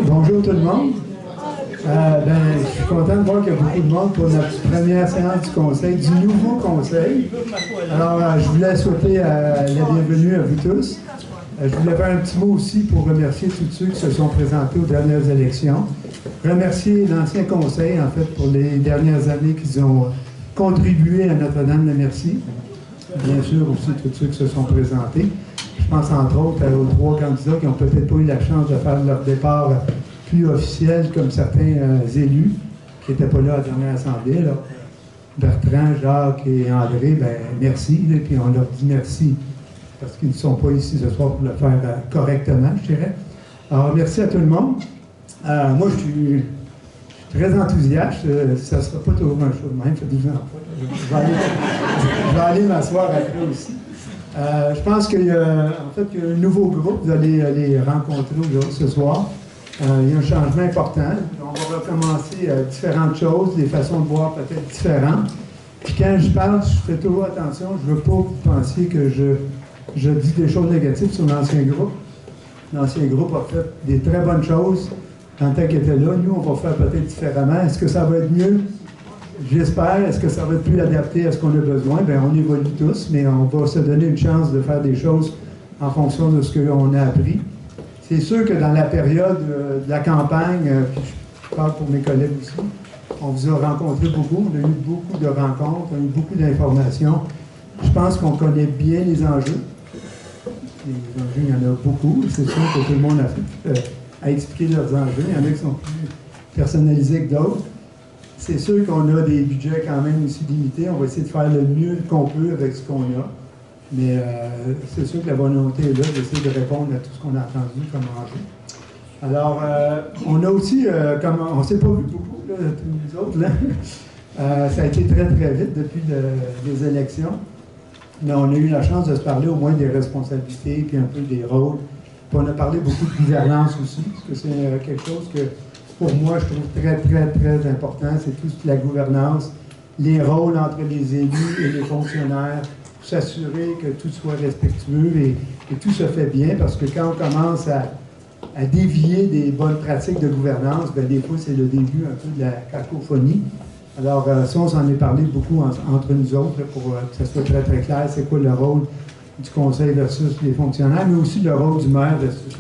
Bonjour tout le monde. Je suis content de voir qu'il y a beaucoup de monde pour notre première séance du conseil, du nouveau conseil. Alors, je voulais souhaiter la bienvenue à vous tous. Je voulais faire un petit mot aussi pour remercier tous ceux qui se sont présentés aux dernières élections. Remercier l'ancien conseil, en fait, pour les dernières années qu'ils ont contribué à Notre-Dame-de-Merci. Bien sûr, aussi tous ceux qui se sont présentés. Je pense entre autres aux 3 candidats qui n'ont peut-être pas eu la chance de faire leur départ plus officiel comme certains élus qui n'étaient pas là à la dernière assemblée. Là. Bertrand, Jacques et André, merci. Et puis on leur dit merci parce qu'ils ne sont pas ici ce soir pour le faire correctement, je dirais. Alors, merci à tout le monde. Moi, je suis très enthousiaste. Ça ne sera pas toujours un show de même, ça fait 12 ans. Je vais aller m'asseoir après aussi. Je pense qu'il y a un nouveau groupe, vous allez les rencontrer ce soir. Il y a un changement important. On va recommencer différentes choses, des façons de voir peut-être différentes. Puis quand je parle, je fais toujours attention, je ne veux pas que vous pensiez que je dis des choses négatives sur l'ancien groupe. L'ancien groupe a fait des très bonnes choses en tant qu'il était là. Nous, on va faire peut-être différemment. Est-ce que ça va être mieux? J'espère. Est-ce que ça va être plus adapté à ce qu'on a besoin? On évolue tous, mais on va se donner une chance de faire des choses en fonction de ce qu'on a appris. C'est sûr que dans la période de la campagne, puis je parle pour mes collègues aussi, on vous a rencontré beaucoup, on a eu beaucoup de rencontres, on a eu beaucoup d'informations. Je pense qu'on connaît bien les enjeux. Les enjeux, il y en a beaucoup. C'est sûr que tout le monde a expliqué leurs enjeux. Il y en a qui sont plus personnalisés que d'autres. C'est sûr qu'on a des budgets quand même aussi limités. On va essayer de faire le mieux qu'on peut avec ce qu'on a. Mais c'est sûr que la volonté est là d'essayer de répondre à tout ce qu'on a entendu comme enjeu. Alors, on a aussi, on ne s'est pas vu beaucoup, là, tous les autres, là. Ça a été très, très vite depuis les élections. Mais on a eu la chance de se parler au moins des responsabilités, puis un peu des rôles. Puis on a parlé beaucoup de gouvernance aussi, parce que c'est quelque chose que, pour moi, je trouve très, très, très important. C'est toute la gouvernance, les rôles entre les élus et les fonctionnaires, pour s'assurer que tout soit respectueux et tout se fait bien, parce que quand on commence à dévier des bonnes pratiques de gouvernance, des fois, c'est le début un peu de la cacophonie. Alors, ça, on s'en est parlé beaucoup entre nous autres, là, pour que ça soit très, très clair, c'est quoi le rôle du conseil versus les fonctionnaires, mais aussi le rôle du maire versus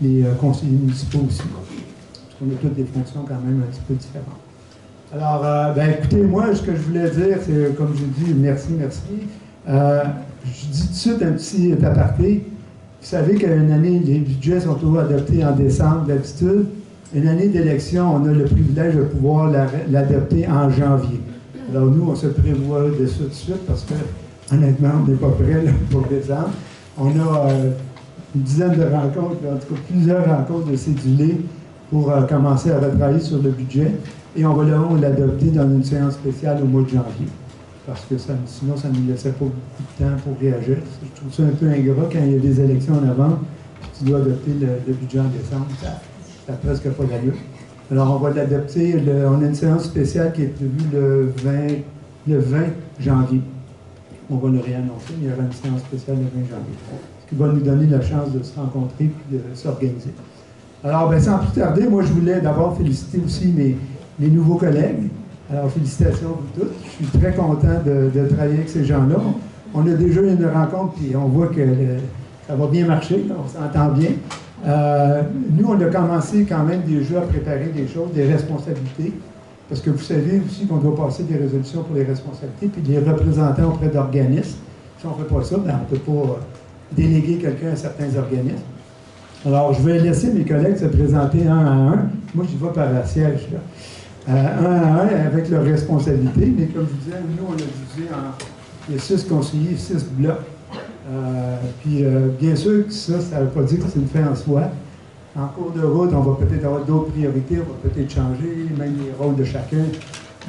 les conseillers municipaux aussi. Parce qu'on a toutes des fonctions quand même un petit peu différentes. Alors, écoutez, moi, ce que je voulais dire, c'est, comme je dis, merci. Je dis tout de suite un petit aparté. Vous savez qu'une année, les budgets sont toujours adoptés en décembre d'habitude. Une année d'élection, on a le privilège de pouvoir l'adopter en janvier. Alors nous, on se prévoit de ça tout de suite parce que, honnêtement, on n'est pas prêt là, pour décembre. On a une dizaine de rencontres, en tout cas plusieurs rencontres de cédulés pour commencer à retravailler sur le budget. Et on va l'adopter dans une séance spéciale au mois de janvier. Parce que sinon, ça ne nous laissait pas beaucoup de temps pour réagir. Je trouve ça un peu ingrat quand il y a des élections en novembre, puis tu dois adopter le budget en décembre. Ça n'a presque pas d'allure. Alors, on va l'adopter. On a une séance spéciale qui est prévue le 20 janvier. On va le réannoncer, mais il y aura une séance spéciale le 20 janvier. Ce qui va nous donner la chance de se rencontrer et de s'organiser. Alors, sans plus tarder, moi, je voulais d'abord féliciter aussi mes nouveaux collègues. Alors, félicitations à vous tous. Je suis très content de travailler avec ces gens-là. On a déjà eu une rencontre, puis on voit que ça va bien marcher, on s'entend bien. Nous, on a commencé quand même déjà à préparer des choses, des responsabilités, parce que vous savez aussi qu'on doit passer des résolutions pour les responsabilités, puis les représenter auprès d'organismes. Si on ne fait pas ça, on ne peut pas déléguer quelqu'un à certains organismes. Alors, je vais laisser mes collègues se présenter un à un. Moi, je vais par la siège, là. Un à un avec leurs responsabilités, mais comme je vous disais, nous, on a divisé il y a 6 conseillers, 6 blocs. Bien sûr que ça ne veut pas dire que c'est une fin en soi. En cours de route, on va peut-être avoir d'autres priorités, on va peut-être changer, même les rôles de chacun.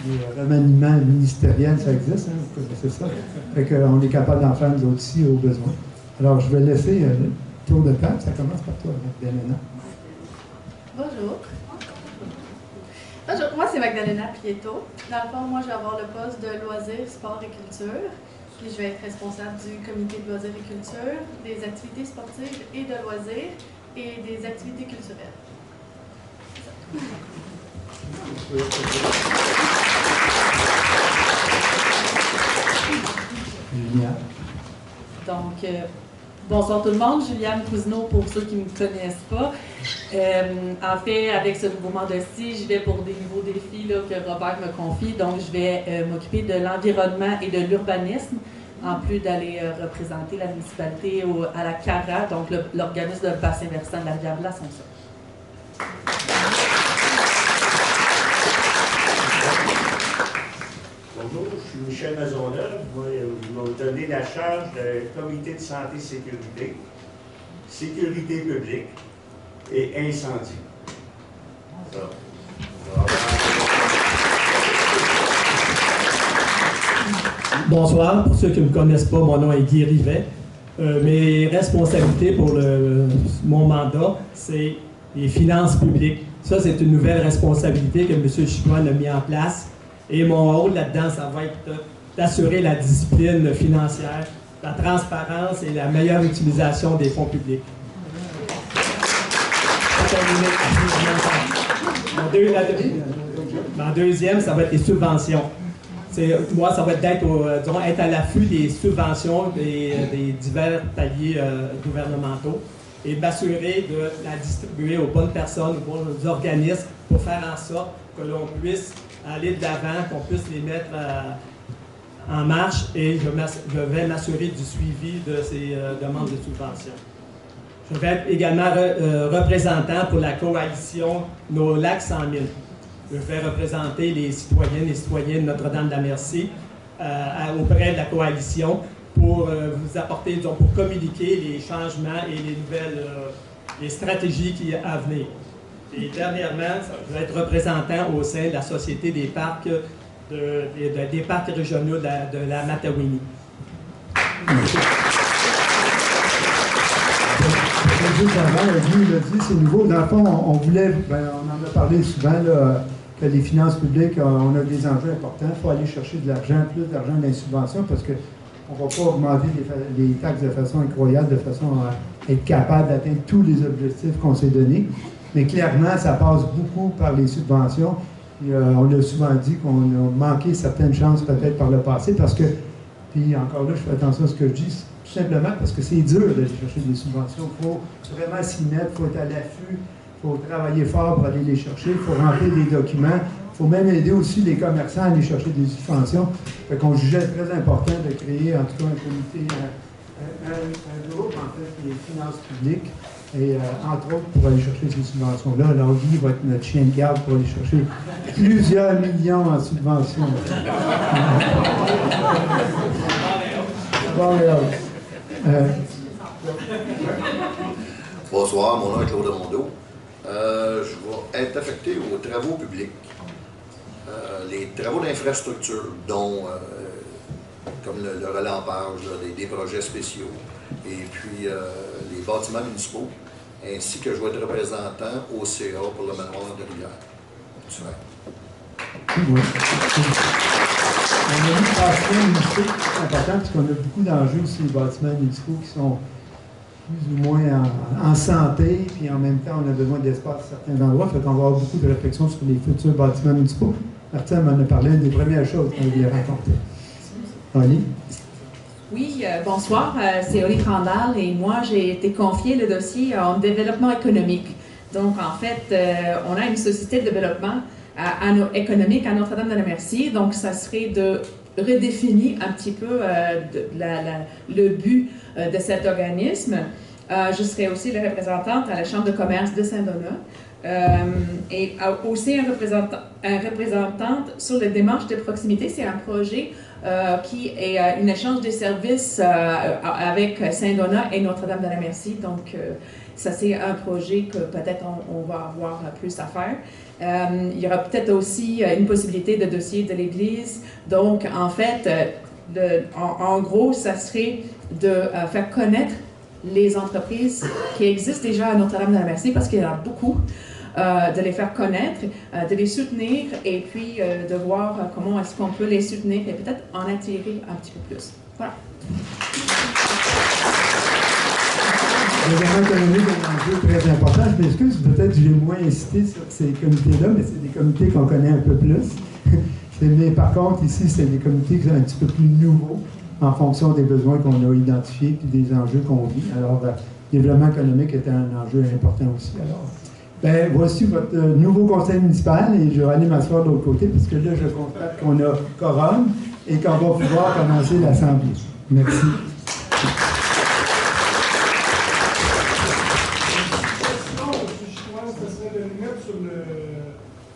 Les remaniements ministériels, ça existe, hein, vous connaissez ça. Fait qu'on est capable d'en faire nous aussi au besoin. Alors, je vais laisser le tour de table. Ça commence par toi, Magdalena. Bonjour. Bonjour, moi c'est Magdalena Prieto. Dans le fond, moi je vais avoir le poste de loisirs, sport et culture. Puis je vais être responsable du comité de loisirs et culture, des activités sportives et de loisirs, et des activités culturelles. Donc, bonsoir tout le monde, Juliane Cousineau pour ceux qui ne me connaissent pas. En fait, avec ce nouveau mandat-ci, je vais pour des nouveaux défis là, que Robert me confie. Donc, je vais m'occuper de l'environnement et de l'urbanisme, en plus d'aller représenter la municipalité à la CARA, donc l'organisme de bassin versant de la rivière de l'Assomption. Bonjour, je suis Michel Maisonneuve. Moi, vous m'avez donné la charge du comité de santé et sécurité, sécurité publique et incendie. Ça. Bonsoir, pour ceux qui ne me connaissent pas, mon nom est Guy Rivet. Mes responsabilités pour mon mandat, c'est les finances publiques. Ça, c'est une nouvelle responsabilité que M. Chicoine a mis en place. Et mon rôle là-dedans, ça va être d'assurer la discipline financière, la transparence et la meilleure utilisation des fonds publics. Ma deuxième, ça va être les subventions. Moi, ça va être être à l'affût des subventions des divers paliers gouvernementaux et m'assurer de la distribuer aux bonnes personnes, aux bons organismes pour faire en sorte que l'on puisse aller de l'avant, qu'on puisse les mettre en marche et je vais m'assurer du suivi de ces demandes de subvention. Je vais être également représentant pour la coalition Nos Lacs 100 000. Je vais représenter les citoyennes et citoyens de Notre-Dame-de-la-Merci auprès de la coalition pour vous apporter, pour communiquer les changements et les nouvelles les stratégies qui sont à venir. Et dernièrement, je vais être représentant au sein de la Société des parcs, des parcs régionaux de la Matawini. Juste avant, Guy l'a dit, c'est nouveau. Dans le fond, on voulait, on en a parlé souvent, là, que les finances publiques, on a des enjeux importants. Il faut aller chercher de l'argent, plus d'argent dans les subventions, parce qu'on ne va pas augmenter les taxes de façon incroyable, de façon à être capable d'atteindre tous les objectifs qu'on s'est donnés. Mais clairement, ça passe beaucoup par les subventions. Et, on a souvent dit qu'on a manqué certaines chances peut-être par le passé, parce que, puis encore là, je fais attention à ce que je dis, tout simplement parce que c'est dur d'aller chercher des subventions. Il faut vraiment s'y mettre, il faut être à l'affût, il faut travailler fort pour aller les chercher, il faut remplir des documents, il faut même aider aussi les commerçants à aller chercher des subventions. Fait qu'on jugeait très important de créer en tout cas un comité, un groupe en fait, les finances publiques, et entre autres pour aller chercher ces subventions-là. Alors Guy va être notre chien de garde pour aller chercher plusieurs millions en subventions. Bonsoir, mon nom est Claude Rondeau. Je vais être affecté aux travaux publics. Les travaux d'infrastructure, dont comme le relampage, des projets spéciaux, et puis les bâtiments municipaux, ainsi que je vais être représentant au CA pour le manoir de Rivière. Oui. On a mis des bâtiments municipaux qui sont importants, parce qu'on a beaucoup d'enjeux aussi, les bâtiments municipaux qui sont plus ou moins en santé, puis en même temps, on a besoin d'espace à certains endroits. Fait qu'on va avoir beaucoup de réflexions sur les futurs bâtiments municipaux. Martin m'en a parlé, une des premières choses qu'on vient rencontrer. Oli? Oui, bonsoir, c'est Oli Crandall et moi, j'ai été confiée le dossier en développement économique. Donc, en fait, on a une société de développement économique à Notre-Dame-de-la-Merci. Donc, ça serait de redéfinir un petit peu le but de cet organisme. Je serai aussi la représentante à la Chambre de commerce de Saint-Donat. Et aussi une représentante sur les démarches de proximité. C'est un projet qui est un échange de services avec Saint-Donat et Notre-Dame-de-la-Merci. Donc, ça, c'est un projet que peut-être on va avoir plus à faire. Il y aura peut-être aussi une possibilité de dossier de l'Église. Donc, en fait, en gros, ça serait de faire connaître les entreprises qui existent déjà à Notre-Dame-de-la-Merci, parce qu'il y en a beaucoup, de les faire connaître, de les soutenir, et puis de voir comment est-ce qu'on peut les soutenir et peut-être en attirer un petit peu plus. Voilà. Le développement économique est un enjeu très important. Je m'excuse, peut-être que je l'ai moins incité sur ces comités-là, mais c'est des comités qu'on connaît un peu plus. Mais par contre, ici, c'est des comités qui sont un petit peu plus nouveaux en fonction des besoins qu'on a identifiés et des enjeux qu'on vit. Alors, le développement économique est un enjeu important aussi. Alors, ben, voici votre nouveau conseil municipal et je vais aller m'asseoir de l'autre côté parce que là, je constate qu'on a quorum et qu'on va pouvoir commencer l'assemblée. Merci.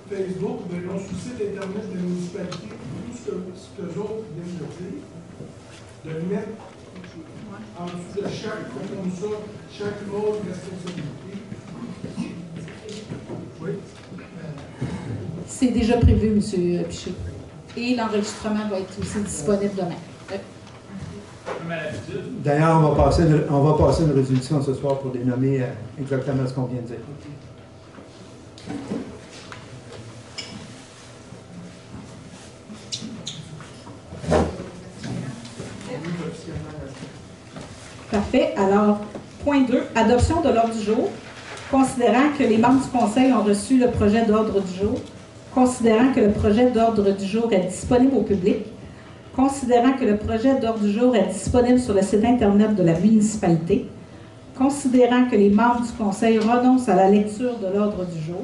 Facebook, de leur site Internet de la municipalité, tout ce que les autres viennent de dire, de le mettre en dessous de chaque, comme ça, chaque autre responsabilité. Oui. C'est déjà prévu, M. Piché. Et l'enregistrement va être aussi disponible demain. D'ailleurs, on va passer une résolution ce soir pour dénommer exactement ce qu'on vient de dire. Parfait. Alors, point 2, adoption de l'ordre du jour. Considérant que les membres du Conseil ont reçu le projet d'ordre du jour, considérant que le projet d'ordre du jour est disponible au public, considérant que le projet d'ordre du jour est disponible sur le site Internet de la municipalité, considérant que les membres du Conseil renoncent à la lecture de l'ordre du jour,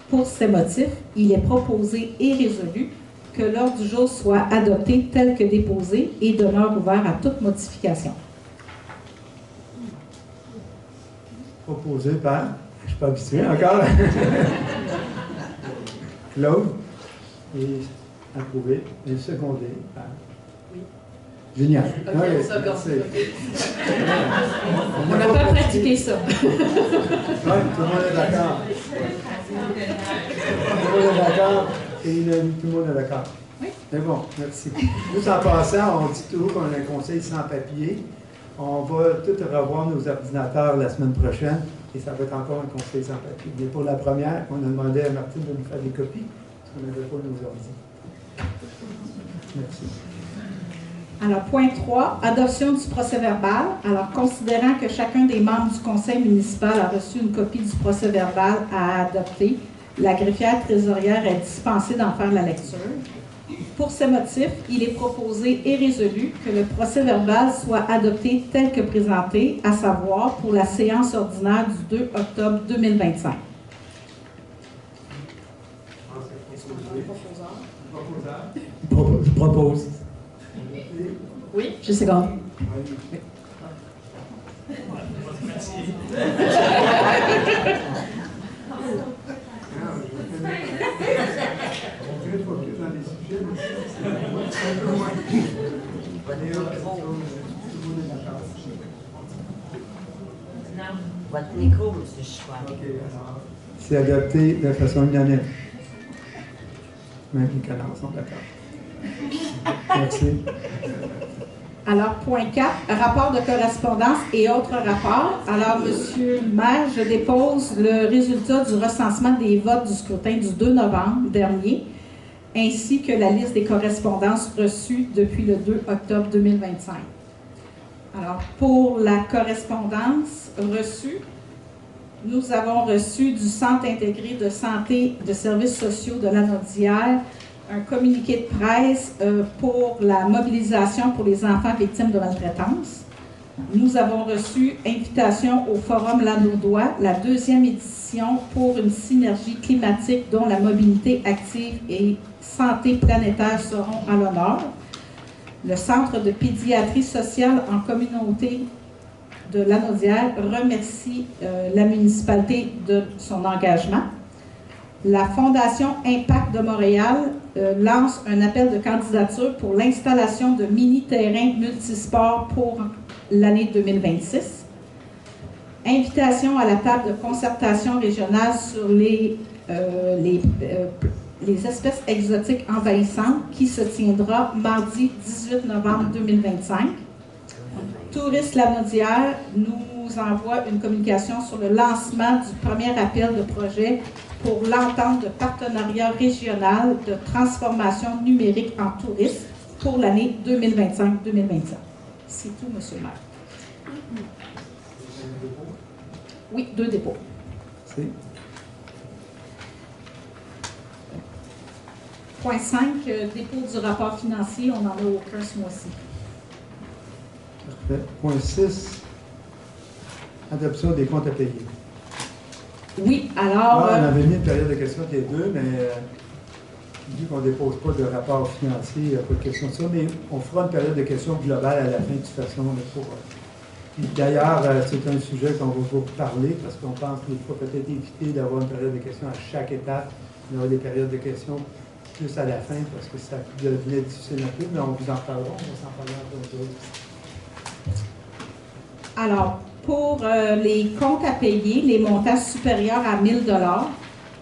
pour ces motifs, il est proposé et résolu que l'ordre du jour soit adopté tel que déposé et demeure ouvert à toute modification. Proposé par, je ne suis pas habitué encore, Claude, et approuvé, et secondé par... Oui. Génial. Ok, Ouais, ça, On n'a pas pratiqué ça. Oui, tout le monde est d'accord. Tout le monde est d'accord et tout le monde est d'accord. Oui. C'est bon, merci. Juste en passant, on dit toujours qu'on a un conseil sans papier. On va tout revoir nos ordinateurs la semaine prochaine et ça va être encore un conseil sans papier. Mais pour la première, on a demandé à Martine de nous faire des copies parce qu'on n'avait pas nos ordinateurs. Merci. Alors, point 3, adoption du procès-verbal. Alors, considérant que chacun des membres du conseil municipal a reçu une copie du procès-verbal à adopter, la greffière trésorière est dispensée d'en faire la lecture. Pour ces motifs, il est proposé et résolu que le procès-verbal soit adopté tel que présenté, à savoir pour la séance ordinaire du 2 octobre 2025. Je propose. Oui, je seconde. Votre micro, M. Schwab. C'est adopté de façon unanime. Même les canards sont d'accord. Merci. Alors, point 4, rapport de correspondance et autres rapports. Alors, Monsieur le maire, je dépose le résultat du recensement des votes du scrutin du 2 novembre dernier, ainsi que la liste des correspondances reçues depuis le 2 octobre 2025. Alors, pour la correspondance reçue, nous avons reçu du Centre intégré de santé de services sociaux de Lanaudière un communiqué de presse pour la mobilisation pour les enfants victimes de maltraitance. Nous avons reçu invitation au Forum Lanaudois, la 2e édition pour une synergie climatique dont la mobilité active et santé planétaire seront à l'honneur. Le Centre de pédiatrie sociale en communauté de Lanaudière remercie la municipalité de son engagement. La Fondation Impact de Montréal lance un appel de candidature pour l'installation de mini-terrains multisports pour l'année 2026. Invitation à la table de concertation régionale sur les espèces exotiques envahissantes qui se tiendra mardi 18 novembre 2025. Tourisme Lanaudière nous envoie une communication sur le lancement du premier appel de projet pour l'entente de partenariat régional de transformation numérique en tourisme pour l'année 2025-2027. C'est tout, M. le maire. Oui, 2 dépôts. C'est Point 5, dépôt du rapport financier, on n'en a aucun ce mois-ci. parfait. Point 6, adoption des comptes à payer. Oui, alors... On avait mis une période de questions qui est 2, mais vu qu'on ne dépose pas de rapport financier, il n'y a pas de question de ça, mais on fera une période de questions globale à la fin de toute façon. D'ailleurs, c'est un sujet qu'on va vous parler parce qu'on pense qu'il faut peut-être éviter d'avoir une période de questions à chaque étape, d'avoir des périodes de questions plus à la fin parce que ça devenait difficile un peu, mais on vous en parlera, on va s'en parler un peu. Alors, pour les comptes à payer, les montants supérieurs à 1 000 $,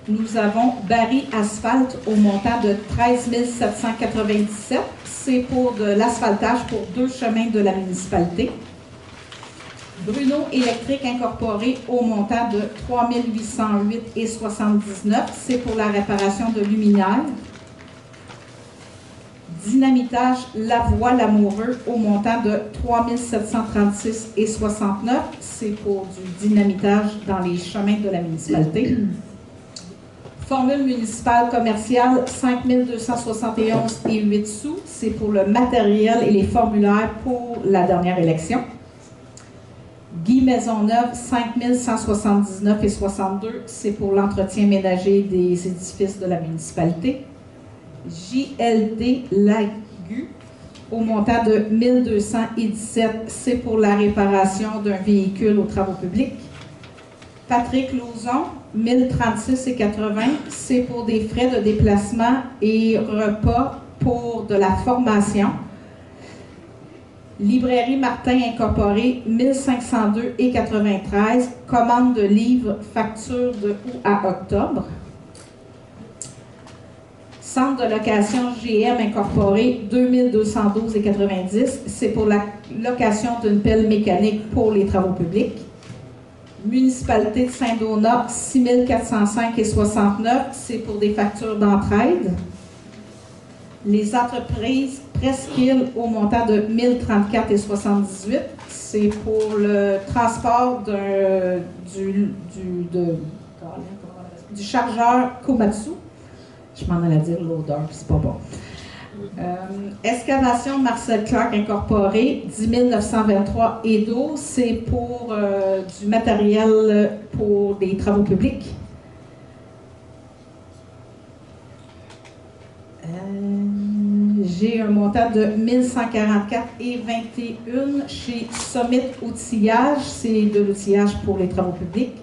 nous avons Barry Asphalt au montant de 13 797. C'est pour de l'asphaltage pour 2 chemins de la municipalité. Bruno Électrique Incorporé au montant de 3 808,79. C'est pour la réparation de luminaires. Dynamitage Lavoie Lamoureux au montant de 3 736,69. C'est pour du dynamitage dans les chemins de la municipalité. Formule municipale commerciale 5 271,08 sous. C'est pour le matériel et les formulaires pour la dernière élection. Guy Maisonneuve 5 179,62. C'est pour l'entretien ménager des édifices de la municipalité. JLD Lagu au montant de 1 217, c'est pour la réparation d'un véhicule aux travaux publics. Patrick Lauzon, 1036,80, c'est pour des frais de déplacement et repas pour de la formation. Librairie Martin Incorporée, 1502,93, commande de livres, facture de août à octobre. Centre de location GM Incorporé, 2212,90. C'est pour la location d'une pelle mécanique pour les travaux publics. Municipalité de Saint-Donat, 6405,69. C'est pour des factures d'entraide. Les entreprises Presqu'île au montant de 1034,78. C'est pour le transport du chargeur Komatsu. Je m'en allais dire l'odeur, c'est pas bon. Excavation Marcel Clark Incorporé, 10 923,12. C'est pour du matériel pour des travaux publics. J'ai un montant de 1144,21 chez Summit Outillage. C'est de l'outillage pour les travaux publics.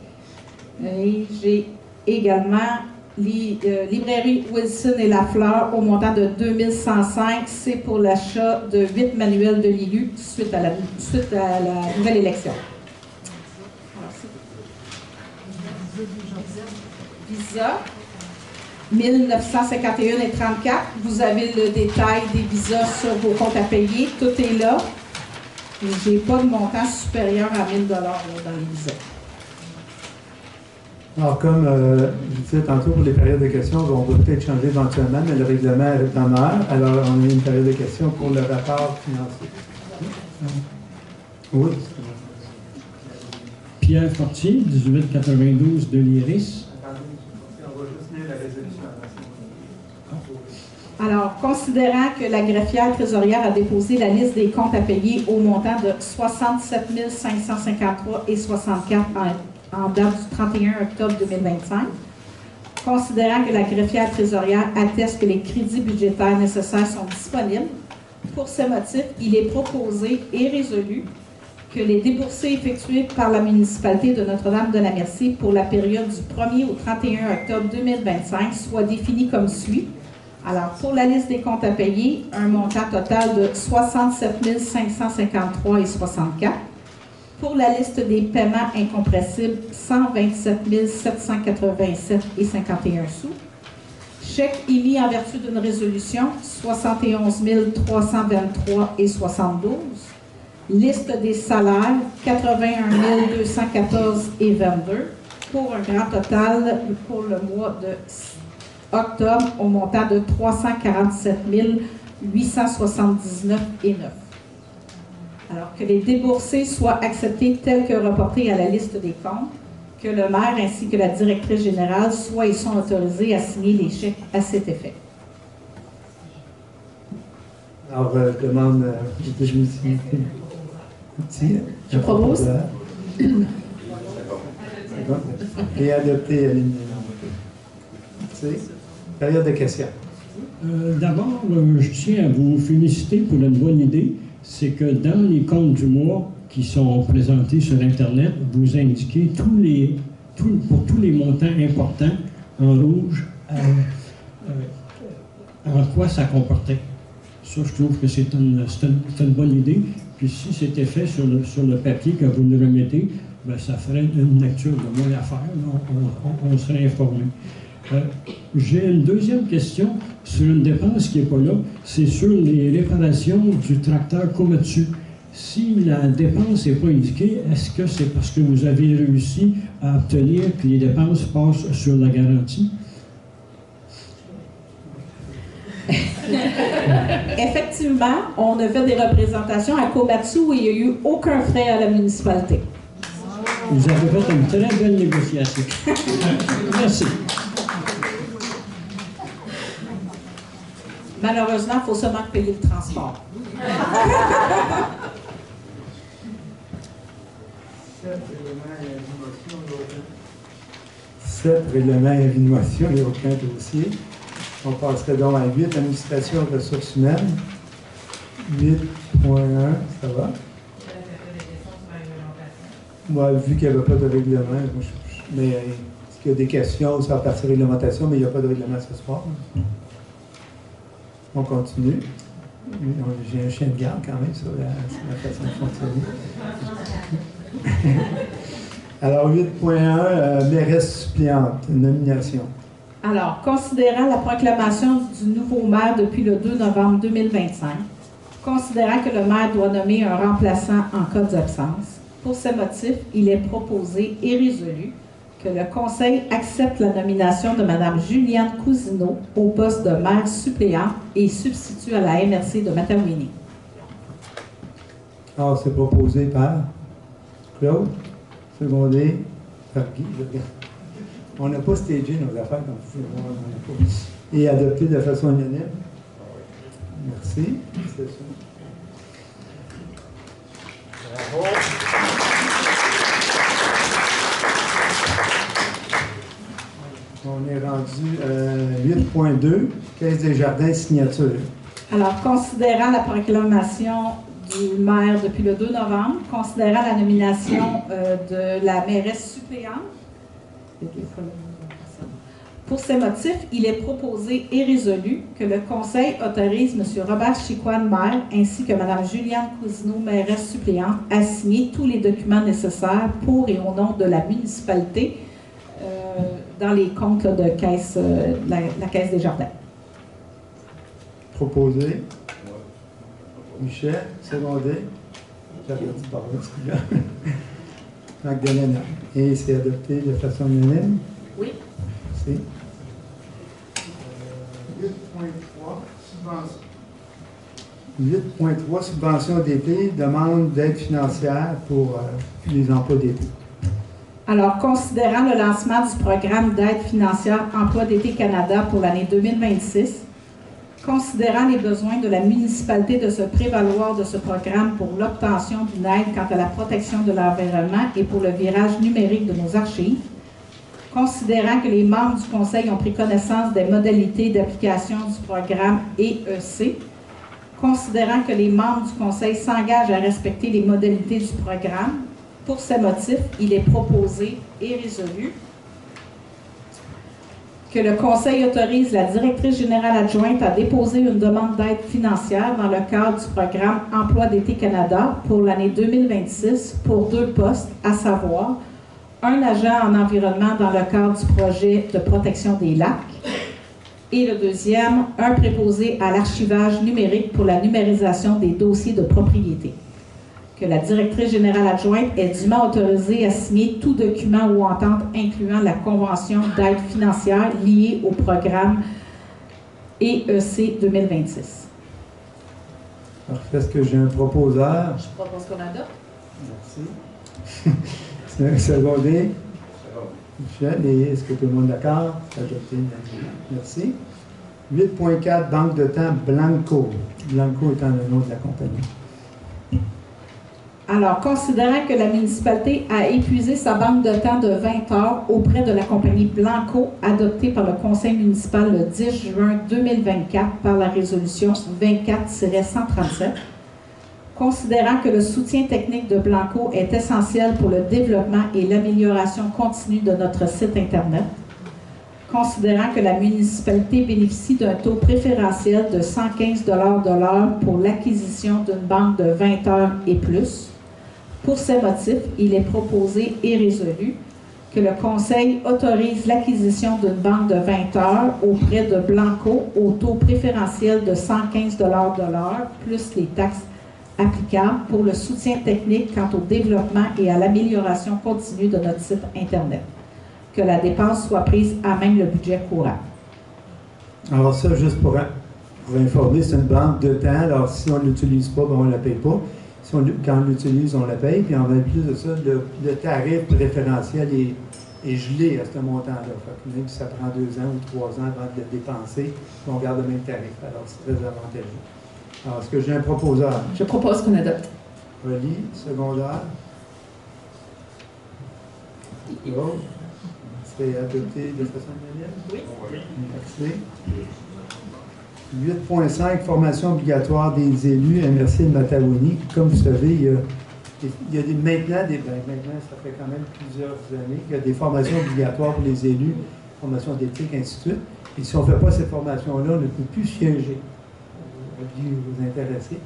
Et j'ai également Librairie Wilson et Lafleur au montant de 2105, c'est pour l'achat de 8 manuels de l'ILU suite à la nouvelle élection. Visa, 1951,34. Vous avez le détail des visas sur vos comptes à payer. Tout est là. Je n'ai pas de montant supérieur à 1 000 $ dans les visas. Alors, comme je disais tantôt pour les périodes de questions, on va peut-être changer éventuellement, mais le règlement est en heure. Alors, on a une période de questions pour le rapport financier. Oui. Pierre Fortier, 1892 de l'Iris. On va juste lire la résolution. Alors, considérant que la greffière trésorière a déposé la liste des comptes à payer au montant de 67 553,64 en date du 31 octobre 2025, considérant que la greffière trésorière atteste que les crédits budgétaires nécessaires sont disponibles, pour ce motif, il est proposé et résolu que les déboursés effectués par la municipalité de Notre-Dame-de-la-Merci pour la période du 1er au 31 octobre 2025 soient définis comme suit. Alors, pour la liste des comptes à payer, un montant total de 67 553,64. Pour la liste des paiements incompressibles, 127 787,51 sous. Chèque émis en vertu d'une résolution, 71 323,72. Liste des salaires, 81 214,22. Pour un grand total pour le mois de octobre au montant de 347 879,9. Alors que les déboursés soient acceptés tels que reportés à la liste des comptes, que le maire ainsi que la directrice générale soient et sont autorisés à signer les chèques à cet effet. Alors, je demande Je propose. Et adopter à l'unanimité. Période de questions. D'abord, je tiens à vous féliciter pour une bonne idée. C'est que dans les comptes du mois qui sont présentés sur Internet, vous indiquez pour tous les montants importants en rouge en quoi ça comportait. Ça, je trouve que c'est une bonne idée. Puis si c'était fait sur le papier que vous nous remettez, ben, ça ferait une lecture de moins à faire. On serait informé. J'ai une deuxième question sur une dépense qui n'est pas là. C'est sur les réparations du tracteur Komatsu. Si la dépense n'est pas indiquée, est-ce que c'est parce que vous avez réussi à obtenir que les dépenses passent sur la garantie? Effectivement, on a fait des représentations à Komatsu où il n'y a eu aucun frais à la municipalité. Vous avez fait une très belle négociation. Merci. Malheureusement, il faut seulement payer le transport. 7 règlements et avis de motion, il n'y a aucun dossier. On passerait donc à 8, administration des ressources humaines. 8.1, ça va? Moi, vu qu'il n'y avait pas de règlement, mais est-ce qu'il y a des questions sur la partie réglementation, mais il n'y a pas de règlement ce soir? On continue. J'ai un chien de garde quand même sur la façon de fonctionner. Alors, 8.1, mairesse suppléante, nomination. Alors, considérant la proclamation du nouveau maire depuis le 2 novembre 2025, considérant que le maire doit nommer un remplaçant en cas d'absence, pour ce motif, il est proposé et résolu que le Conseil accepte la nomination de Mme Juliane Cousineau au poste de maire suppléant et substitut à la MRC de Matawini. Alors, c'est proposé par Claude, secondé par Guy. On n'a pas stagé nos affaires comme vous pouvez voir. Et adopté de façon unanime. Merci. C'est ça. Bravo. On est rendu 8.2, Caisse des jardins, signature. Alors, considérant la proclamation du maire depuis le 2 novembre, considérant la nomination de la mairesse suppléante, pour ces motifs, il est proposé et résolu que le Conseil autorise M. Robert Chicoine, maire, ainsi que Mme Juliane Cousineau, mairesse suppléante, à signer tous les documents nécessaires pour et au nom de la municipalité dans les comptes là, de caisse, la Caisse des jardins. Proposé. Michel, secondé. J'avais dit par là, Magdalena. Et c'est adopté de façon unanime? Oui. Merci. 8.3, subvention. 8.3, subvention d'été, demande d'aide financière pour les emplois d'été. Alors, considérant le lancement du programme d'aide financière Emploi d'été Canada pour l'année 2026, considérant les besoins de la municipalité de se prévaloir de ce programme pour l'obtention d'une aide quant à la protection de l'environnement et pour le virage numérique de nos archives, considérant que les membres du Conseil ont pris connaissance des modalités d'application du programme EEC, considérant que les membres du Conseil s'engagent à respecter les modalités du programme, pour ces motifs, il est proposé et résolu que le Conseil autorise la directrice générale adjointe à déposer une demande d'aide financière dans le cadre du programme Emploi d'été Canada pour l'année 2026 pour 2 postes, à savoir un agent en environnement dans le cadre du projet de protection des lacs et le deuxième, un préposé à l'archivage numérique pour la numérisation des dossiers de propriété. Que la directrice générale adjointe est dûment autorisée à signer tout document ou entente incluant la convention d'aide financière liée au programme EEC 2026. Parfait. Est-ce que j'ai un proposeur? Je propose qu'on adopte. Merci. C'est un secondé. Michel, et est-ce que tout le monde est d'accord? C'est adopté unanimement. Merci. 8.4, banque de temps Blanco. Blanco étant le nom de la compagnie. Alors, considérant que la municipalité a épuisé sa banque de temps de 20 heures auprès de la compagnie Blanco, adoptée par le conseil municipal le 10 juin 2024 par la résolution 24-137, considérant que le soutien technique de Blanco est essentiel pour le développement et l'amélioration continue de notre site Internet, considérant que la municipalité bénéficie d'un taux préférentiel de 115 $ de l'heure pour l'acquisition d'une banque de 20 heures et plus. Pour ces motifs, il est proposé et résolu que le Conseil autorise l'acquisition d'une banque de 20 heures auprès de Blanco au taux préférentiel de 115 $ de l'heure, plus les taxes applicables pour le soutien technique quant au développement et à l'amélioration continue de notre site Internet. Que la dépense soit prise à même le budget courant. Alors ça, juste pour informer, c'est une banque de temps. Alors si on ne l'utilise pas, ben, on ne la paye pas. Si quand on l'utilise, on la paye. Puis en plus de ça, le tarif préférentiel est gelé à ce montant-là. Même si ça prend 2 ans ou 3 ans avant de le dépenser, on garde le même tarif. Alors c'est très avantageux. Alors est-ce que j'ai un proposeur? Je propose qu'on adopte. Oli, secondaire. Oh. C'est adopté de façon unanime? Oui. Merci. 8.5, formation obligatoire des élus MRC de Mataouini. Comme vous savez, il y a maintenant, ça fait quand même plusieurs années qu'il y a des formations obligatoires pour les élus, formation d'éthique, ainsi de suite. Et si on ne fait pas cette formation-là, on ne peut plus siéger. Vous vous intéresser.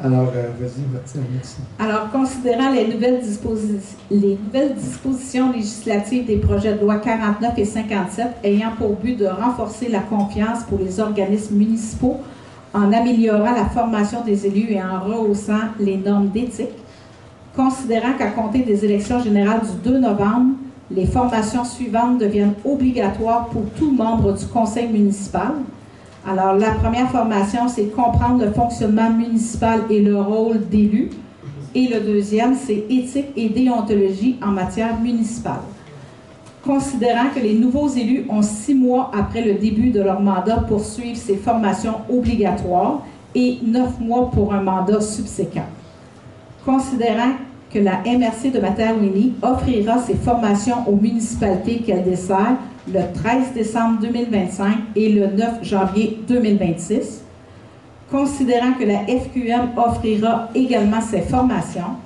Alors, vas-y, Martine, merci. Alors, considérant les nouvelles dispositions législatives des projets de loi 49 et 57 ayant pour but de renforcer la confiance pour les organismes municipaux en améliorant la formation des élus et en rehaussant les normes d'éthique, considérant qu'à compter des élections générales du 2 novembre, les formations suivantes deviennent obligatoires pour tout membre du conseil municipal. Alors, la première formation, c'est comprendre le fonctionnement municipal et le rôle d'élu. Et le deuxième, c'est éthique et déontologie en matière municipale. Considérant que les nouveaux élus ont 6 mois après le début de leur mandat pour suivre ces formations obligatoires et 9 mois pour un mandat subséquent. Considérant que la MRC de Mataouini offrira ses formations aux municipalités qu'elle dessert le 13 décembre 2025 et le 9 janvier 2026. Considérant que la FQM offrira également ses formations,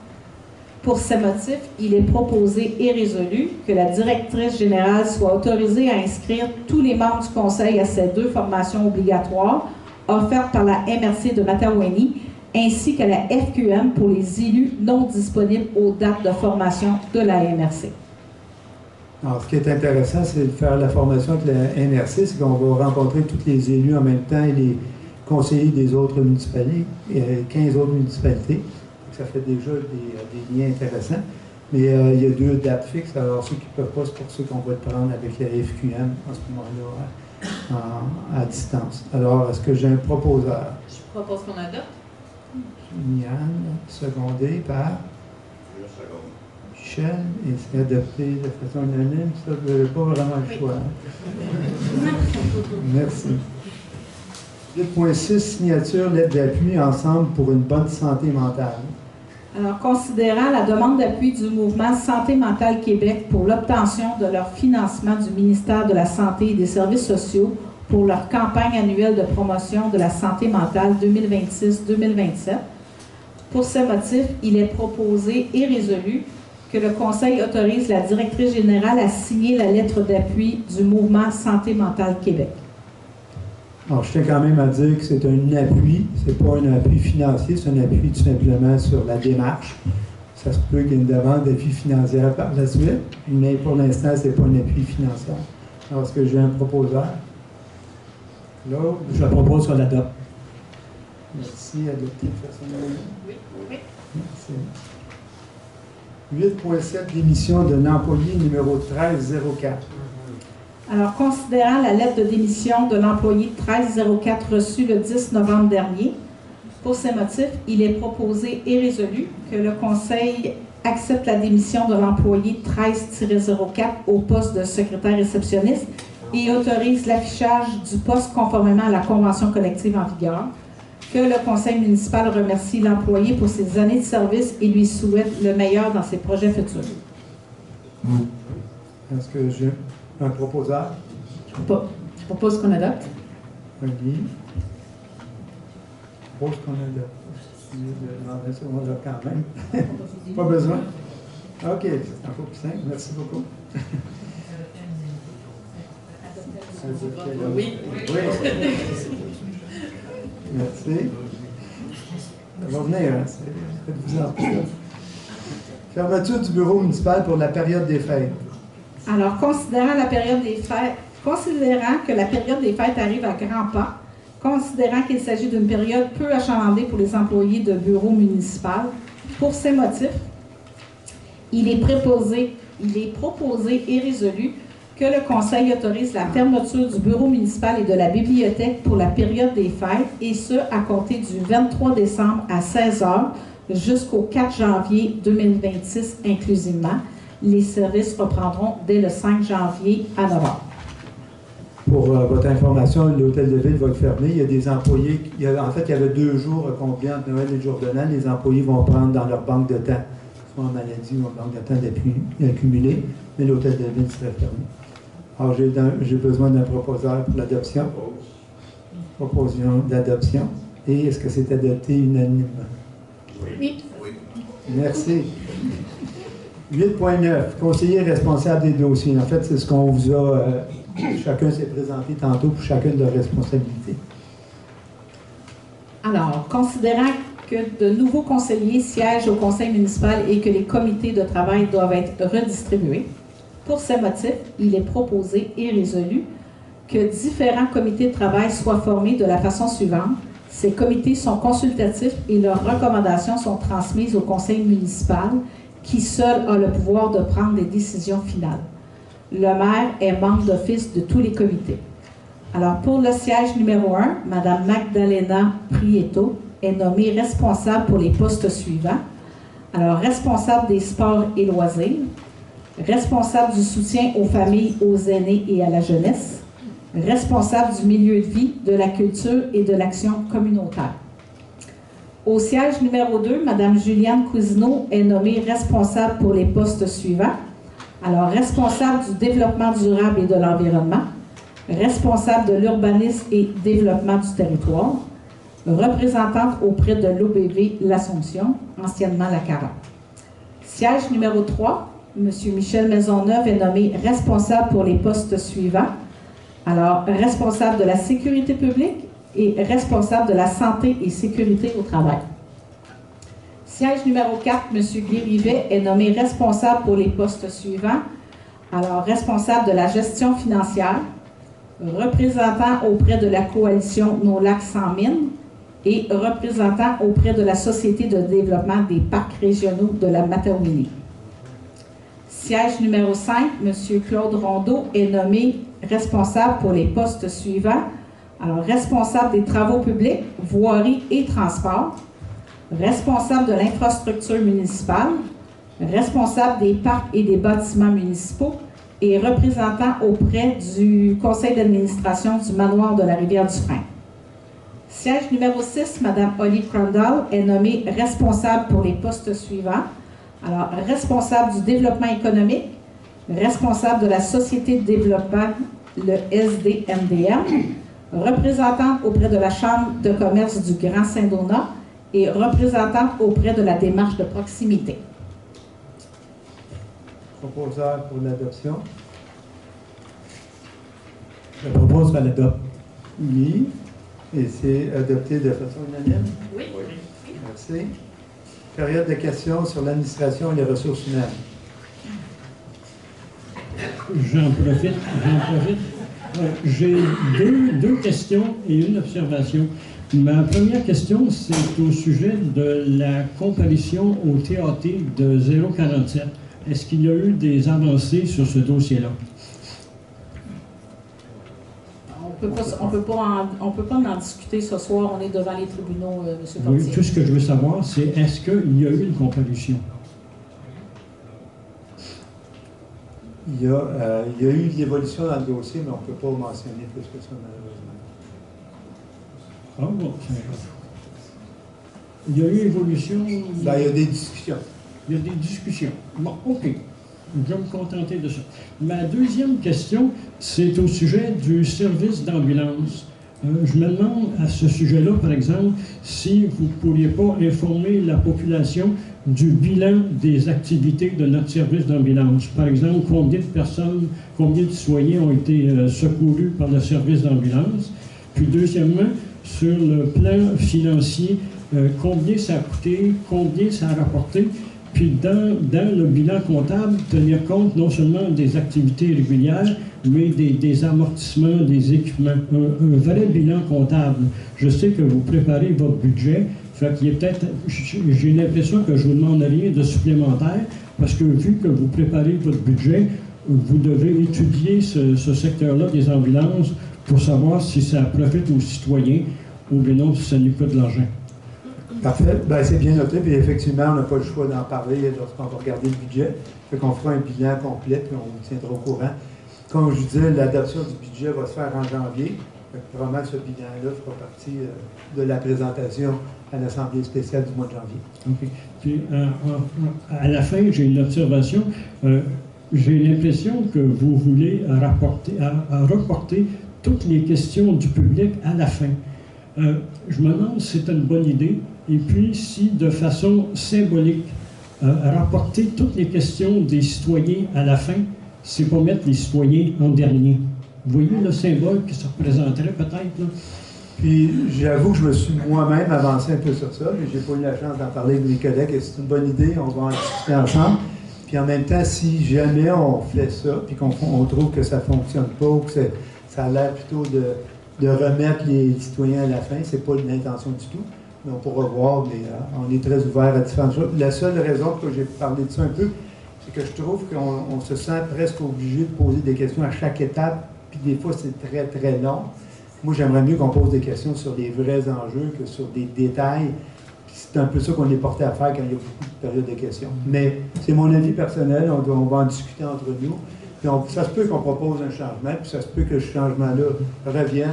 pour ces motifs, il est proposé et résolu que la directrice générale soit autorisée à inscrire tous les membres du conseil à ces 2 formations obligatoires offertes par la MRC de Mataouini ainsi qu'à la FQM pour les élus non disponibles aux dates de formation de la MRC. Alors, ce qui est intéressant, c'est de faire la formation avec la MRC, c'est qu'on va rencontrer tous les élus en même temps et les conseillers des autres municipalités, 15 autres municipalités. Ça fait déjà des liens intéressants. Mais il y a 2 dates fixes, alors ceux qui ne peuvent pas, c'est pour ceux qu'on va le prendre avec la FQM en ce moment-là, à distance. Alors, est-ce que j'ai un proposeur? Je propose qu'on adopte. Yann, secondé par Michel, et c'est adopté de façon unanime. Ça, vous n'avez pas vraiment le choix. Merci. 8.6, signature, lettre d'appui ensemble pour une bonne santé mentale. Alors, considérant la demande d'appui du mouvement Santé mentale Québec pour l'obtention de leur financement du ministère de la Santé et des Services sociaux pour leur campagne annuelle de promotion de la santé mentale 2026-2027. Pour ce motif, il est proposé et résolu que le Conseil autorise la directrice générale à signer la lettre d'appui du mouvement Santé mentale Québec. Alors, je tiens quand même à dire que c'est un appui, c'est pas un appui financier, c'est un appui tout simplement sur la démarche. Ça se peut qu'il y ait une demande d'appui financier par la suite, mais pour l'instant, ce n'est pas un appui financier. Alors, est-ce que j'ai un proposeur? Là, je propose qu'on l'adopte. Merci, adopté de façon unanime. Oui. Merci. 8.7, démission de l'employé numéro 1304. Alors, considérant la lettre de démission de l'employé 1304 reçue le 10 novembre dernier, pour ces motifs, il est proposé et résolu que le Conseil accepte la démission de l'employé 13-04 au poste de secrétaire réceptionniste et autorise l'affichage du poste conformément à la convention collective en vigueur, que le conseil municipal remercie l'employé pour ses années de service et lui souhaite le meilleur dans ses projets futurs. Est-ce que j'ai un proposeur? Je propose qu'on adopte. Oui. Je propose qu'on adopte. On a quand même. Pas besoin? OK, c'est un peu plus simple. Merci beaucoup. Oui. Merci. Ça va venir, hein? Faites-vous en plus. Fermeture du bureau municipal pour la période des fêtes. Alors, considérant que la période des fêtes arrive à grands pas, considérant qu'il s'agit d'une période peu achalandée pour les employés de bureau municipal, pour ces motifs, il est proposé et résolu que le Conseil autorise la fermeture du bureau municipal et de la bibliothèque pour la période des fêtes, et ce, à compter du 23 décembre à 16h jusqu'au 4 janvier 2026 inclusivement. Les services reprendront dès le 5 janvier à 9h. Pour votre information, l'hôtel de ville va être fermé. Il y a des employés, il y avait 2 jours combien de Noël et de jour de l'an. Les employés vont prendre dans leur banque de temps, soit en maladie ou en banque de temps accumulée, mais l'hôtel de ville serait fermé. Alors, j'ai besoin d'un proposeur pour l'adoption. Proposition d'adoption. Et est-ce que c'est adopté unanimement? Oui. Merci. 8.9. Conseiller responsable des dossiers. En fait, c'est ce qu'on vous a... chacun s'est présenté tantôt pour chacune de leurs responsabilités. Alors, considérant que de nouveaux conseillers siègent au conseil municipal et que les comités de travail doivent être redistribués, pour ces motifs, il est proposé et résolu que différents comités de travail soient formés de la façon suivante. Ces comités sont consultatifs et leurs recommandations sont transmises au conseil municipal qui seul a le pouvoir de prendre des décisions finales. Le maire est membre d'office de tous les comités. Alors, pour le siège numéro 1, Mme Magdalena Prieto est nommée responsable pour les postes suivants. Alors, responsable des sports et loisirs, responsable du soutien aux familles, aux aînés et à la jeunesse, responsable du milieu de vie, de la culture et de l'action communautaire. Au siège numéro 2, Mme Juliane Cousineau est nommée responsable pour les postes suivants. Alors, responsable du développement durable et de l'environnement, responsable de l'urbanisme et développement du territoire, représentante auprès de l'OBV L'Assomption, anciennement la Cara. Siège numéro 3, M. Michel Maisonneuve est nommé responsable pour les postes suivants. Alors, responsable de la sécurité publique et responsable de la santé et sécurité au travail. Siège numéro 4, M. Guy Rivet est nommé responsable pour les postes suivants. Alors, responsable de la gestion financière, représentant auprès de la coalition Nos Lacs sans mine et représentant auprès de la Société de développement des parcs régionaux de la Matawini. Siège numéro 5, M. Claude Rondeau est nommé responsable pour les postes suivants. Alors, responsable des travaux publics, voirie et transport, responsable de l'infrastructure municipale, responsable des parcs et des bâtiments municipaux et représentant auprès du conseil d'administration du manoir de la Rivière-du-Frein. Siège numéro 6, Mme Holly Crandall est nommée responsable pour les postes suivants. Alors, responsable du développement économique, responsable de la Société de développement, le SDMDM, représentante auprès de la Chambre de commerce du Grand Saint-Donat et représentante auprès de la démarche de proximité. Proposeur pour l'adoption. Je propose qu'on l'adopte. Oui. Et c'est adopté de façon unanime? Oui. Merci. Période de questions sur l'administration et les ressources humaines. J'en profite. J'ai deux questions et une observation. Ma première question, c'est au sujet de la comparution au TAT de 047. Est-ce qu'il y a eu des avancées sur ce dossier-là? On peut pas en discuter ce soir. On est devant les tribunaux, M. Fortier. Oui, tout ce que je veux savoir, c'est est-ce qu'il y a eu une comparution? Il y a eu de l'évolution dans le dossier, mais on ne peut pas mentionner plus que ça, malheureusement. Ah bon, il y a eu évolution. Ben, il y a des discussions. Il y a des discussions. Bon, OK. Je vais me contenter de ça. Ma deuxième question, c'est au sujet du service d'ambulance. Je me demande à ce sujet-là, par exemple, si vous ne pourriez pas informer la population du bilan des activités de notre service d'ambulance. Par exemple, combien de personnes, combien de citoyens ont été secourus par le service d'ambulance. Puis deuxièmement, sur le plan financier, combien ça a coûté, combien ça a rapporté. Puis dans le bilan comptable, tenir compte non seulement des activités régulières, mais des amortissements, des équipements. Un vrai bilan comptable. Je sais que vous préparez votre budget, fait qu'il y a peut-être, j'ai l'impression que je ne vous demande rien de supplémentaire, parce que vu que vous préparez votre budget, vous devez étudier ce secteur-là des ambulances pour savoir si ça profite aux citoyens ou bien non, si ça nous coûte de l'argent. Parfait. Ben, c'est bien noté, puis effectivement, on n'a pas le choix d'en parler lorsqu'on va regarder le budget. Fait qu'on fera un bilan complet, puis on vous tiendra au courant. Comme je vous disais, l'adoption du budget va se faire en janvier. Probablement que ce bilan-là fera partie de la présentation à l'Assemblée spéciale du mois de janvier. OK. Puis, à la fin, j'ai une observation. J'ai l'impression que vous voulez reporter toutes les questions du public à la fin. Je me demande si c'est une bonne idée. Et puis, si de façon symbolique, rapporter toutes les questions des citoyens à la fin, c'est pas mettre les citoyens en dernier. Vous voyez le symbole que ça représenterait peut-être, là? Puis, j'avoue que je me suis moi-même avancé un peu sur ça, mais je n'ai pas eu la chance d'en parler avec mes collègues. Et c'est une bonne idée, on va en discuter ensemble. Puis en même temps, si jamais on fait ça, puis qu'on trouve que ça ne fonctionne pas, ou que ça a l'air plutôt de remettre les citoyens à la fin, c'est pas l'intention du tout. Mais on pourra voir, mais on est très ouvert à différentes choses. La seule raison que j'ai parlé de ça un peu, c'est que je trouve qu'on se sent presque obligé de poser des questions à chaque étape, puis des fois c'est très très long. Moi, j'aimerais mieux qu'on pose des questions sur les vrais enjeux que sur des détails. C'est un peu ça qu'on est porté à faire quand il y a beaucoup de périodes de questions. Mais c'est mon avis personnel, on va en discuter entre nous. Puis ça se peut qu'on propose un changement, puis ça se peut que ce changement-là revienne.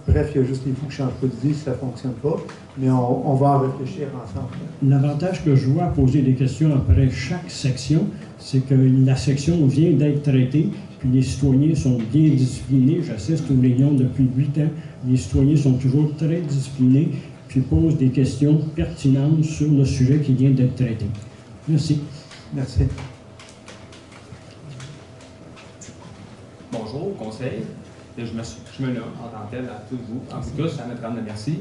Bref, il y a juste les fous qui ne changent pas d'idée si ça ne fonctionne pas. Mais on va en réfléchir ensemble. L'avantage que je vois à poser des questions après chaque section, c'est que la section vient d'être traitée, puis les citoyens sont bien disciplinés. J'assiste aux réunions depuis 8 ans. Les citoyens sont toujours très disciplinés, puis posent des questions pertinentes sur le sujet qui vient d'être traité. Merci. Merci. Bonjour, conseil. Je me nomme en tant que tel à tous vous, en tout cas à Notre-Dame de Merci.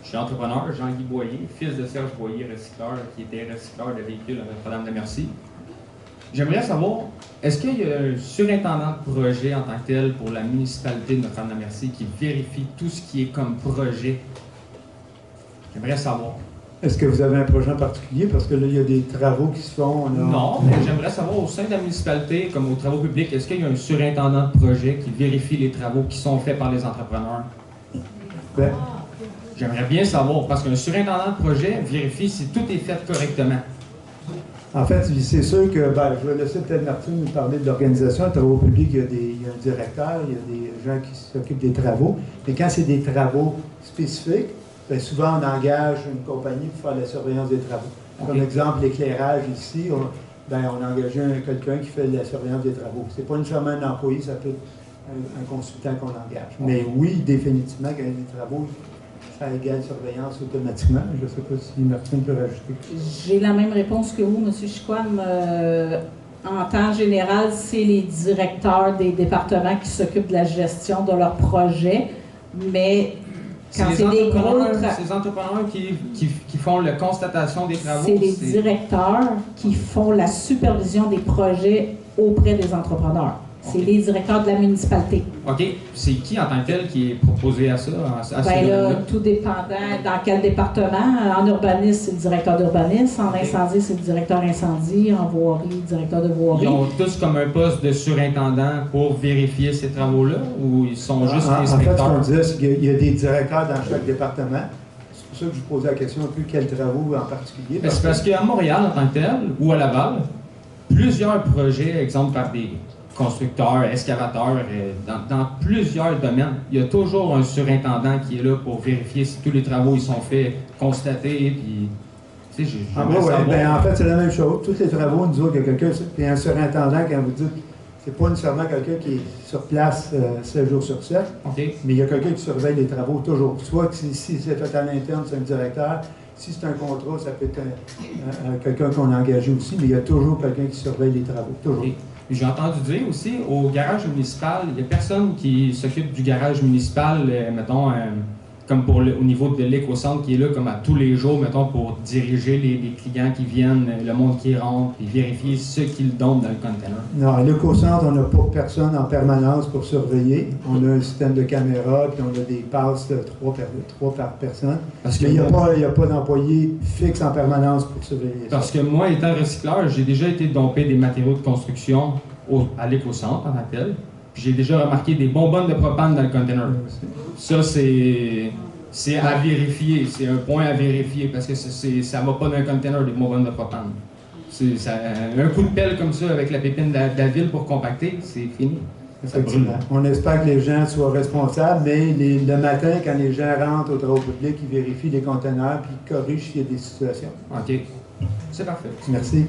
Je suis entrepreneur, Jean-Guy Boyer, fils de Serge Boyer, recycleur, qui était recycleur de véhicules à Notre-Dame de Merci. J'aimerais savoir, est-ce qu'il y a un surintendant de projet en tant que tel pour la municipalité de Notre-Dame de Merci qui vérifie tout ce qui est comme projet? J'aimerais savoir. Est-ce que vous avez un projet en particulier? Parce que là, il y a des travaux qui se font. Là. Non, mais j'aimerais savoir, au sein de la municipalité, comme aux travaux publics, est-ce qu'il y a un surintendant de projet qui vérifie les travaux qui sont faits par les entrepreneurs? Ben, j'aimerais bien savoir, parce qu'un surintendant de projet vérifie si tout est fait correctement. En fait, c'est sûr que, je vais laisser peut-être Martine nous parler de l'organisation. En travaux publics, il y a un directeur, il y a des gens qui s'occupent des travaux. Mais quand c'est des travaux spécifiques, bien souvent, on engage une compagnie pour faire la surveillance des travaux. Okay. Comme exemple, l'éclairage ici, on a engagé quelqu'un qui fait la surveillance des travaux. Ce n'est pas nécessairement un employé, ça peut être un consultant qu'on engage. Okay. Mais oui, définitivement, quand il y a des travaux, ça égale surveillance automatiquement. Je ne sais pas si Martine peut rajouter. J'ai la même réponse que vous, M. Chiquam. En temps général, c'est les directeurs des départements qui s'occupent de la gestion de leurs projets, mais quand c'est des gros... C'est les entrepreneurs qui font la constatation des travaux? C'est les directeurs qui font la supervision des projets auprès des entrepreneurs. C'est les directeurs de la municipalité. OK. C'est qui en tant que tel qui est proposé à ça? Tout dépendant dans quel département. En urbanisme, c'est le directeur d'urbanisme. En incendie, c'est le directeur incendie. En voirie, le directeur de voirie. Ils ont tous comme un poste de surintendant pour vérifier ces travaux-là ou ils sont juste inspecteurs? En fait, ce qu'on disait, c'est qu'il y a des directeurs dans chaque département. C'est pour ça que je vous posais la question un peu quels travaux en particulier. C'est parce qu'à Montréal, en tant que tel, ou à Laval, plusieurs projets, exemple par des constructeurs, excavateurs, dans plusieurs domaines. Il y a toujours un surintendant qui est là pour vérifier si tous les travaux ils sont faits, constatés, puis... Tu sais, en fait, c'est la même chose. Tous les travaux, nous autres, il y a quelqu'un, puis un surintendant, quand vous dites, c'est pas nécessairement quelqu'un qui est sur place 7 jours sur 7, okay. Mais il y a quelqu'un qui surveille les travaux toujours. Soit que si c'est fait à l'interne, c'est un directeur. Si c'est un contrat, ça peut être quelqu'un qu'on a engagé aussi, mais il y a toujours quelqu'un qui surveille les travaux. Toujours. Okay. J'ai entendu dire aussi, au garage municipal, il n'y a personne qui s'occupe du garage municipal, mettons, comme au niveau de l'éco-centre qui est là comme à tous les jours, mettons, pour diriger les clients qui viennent, le monde qui rentre, et vérifier ce qu'ils donnent dans le container. Non, à l'éco-centre, on n'a pas personne en permanence pour surveiller. On a un système de caméra, puis on a des passes de 3 par personne. Mais il n'y a pas d'employé fixe en permanence pour surveiller ça. Parce que moi, étant recycleur, j'ai déjà été domper des matériaux de construction à l'éco-centre, en appel. Puis j'ai déjà remarqué des bonbonnes de propane dans le container. Ça, c'est à vérifier. C'est un point à vérifier parce que ça ne va pas dans un container, des bonbonnes de propane. Un coup de pelle comme ça avec la pépine de la ville pour compacter, c'est fini. Ça brûle. On espère que les gens soient responsables, mais le matin, quand les gens rentrent au travaux public, ils vérifient les conteneurs puis ils corrigent s'il y a des situations. OK. C'est parfait. Merci.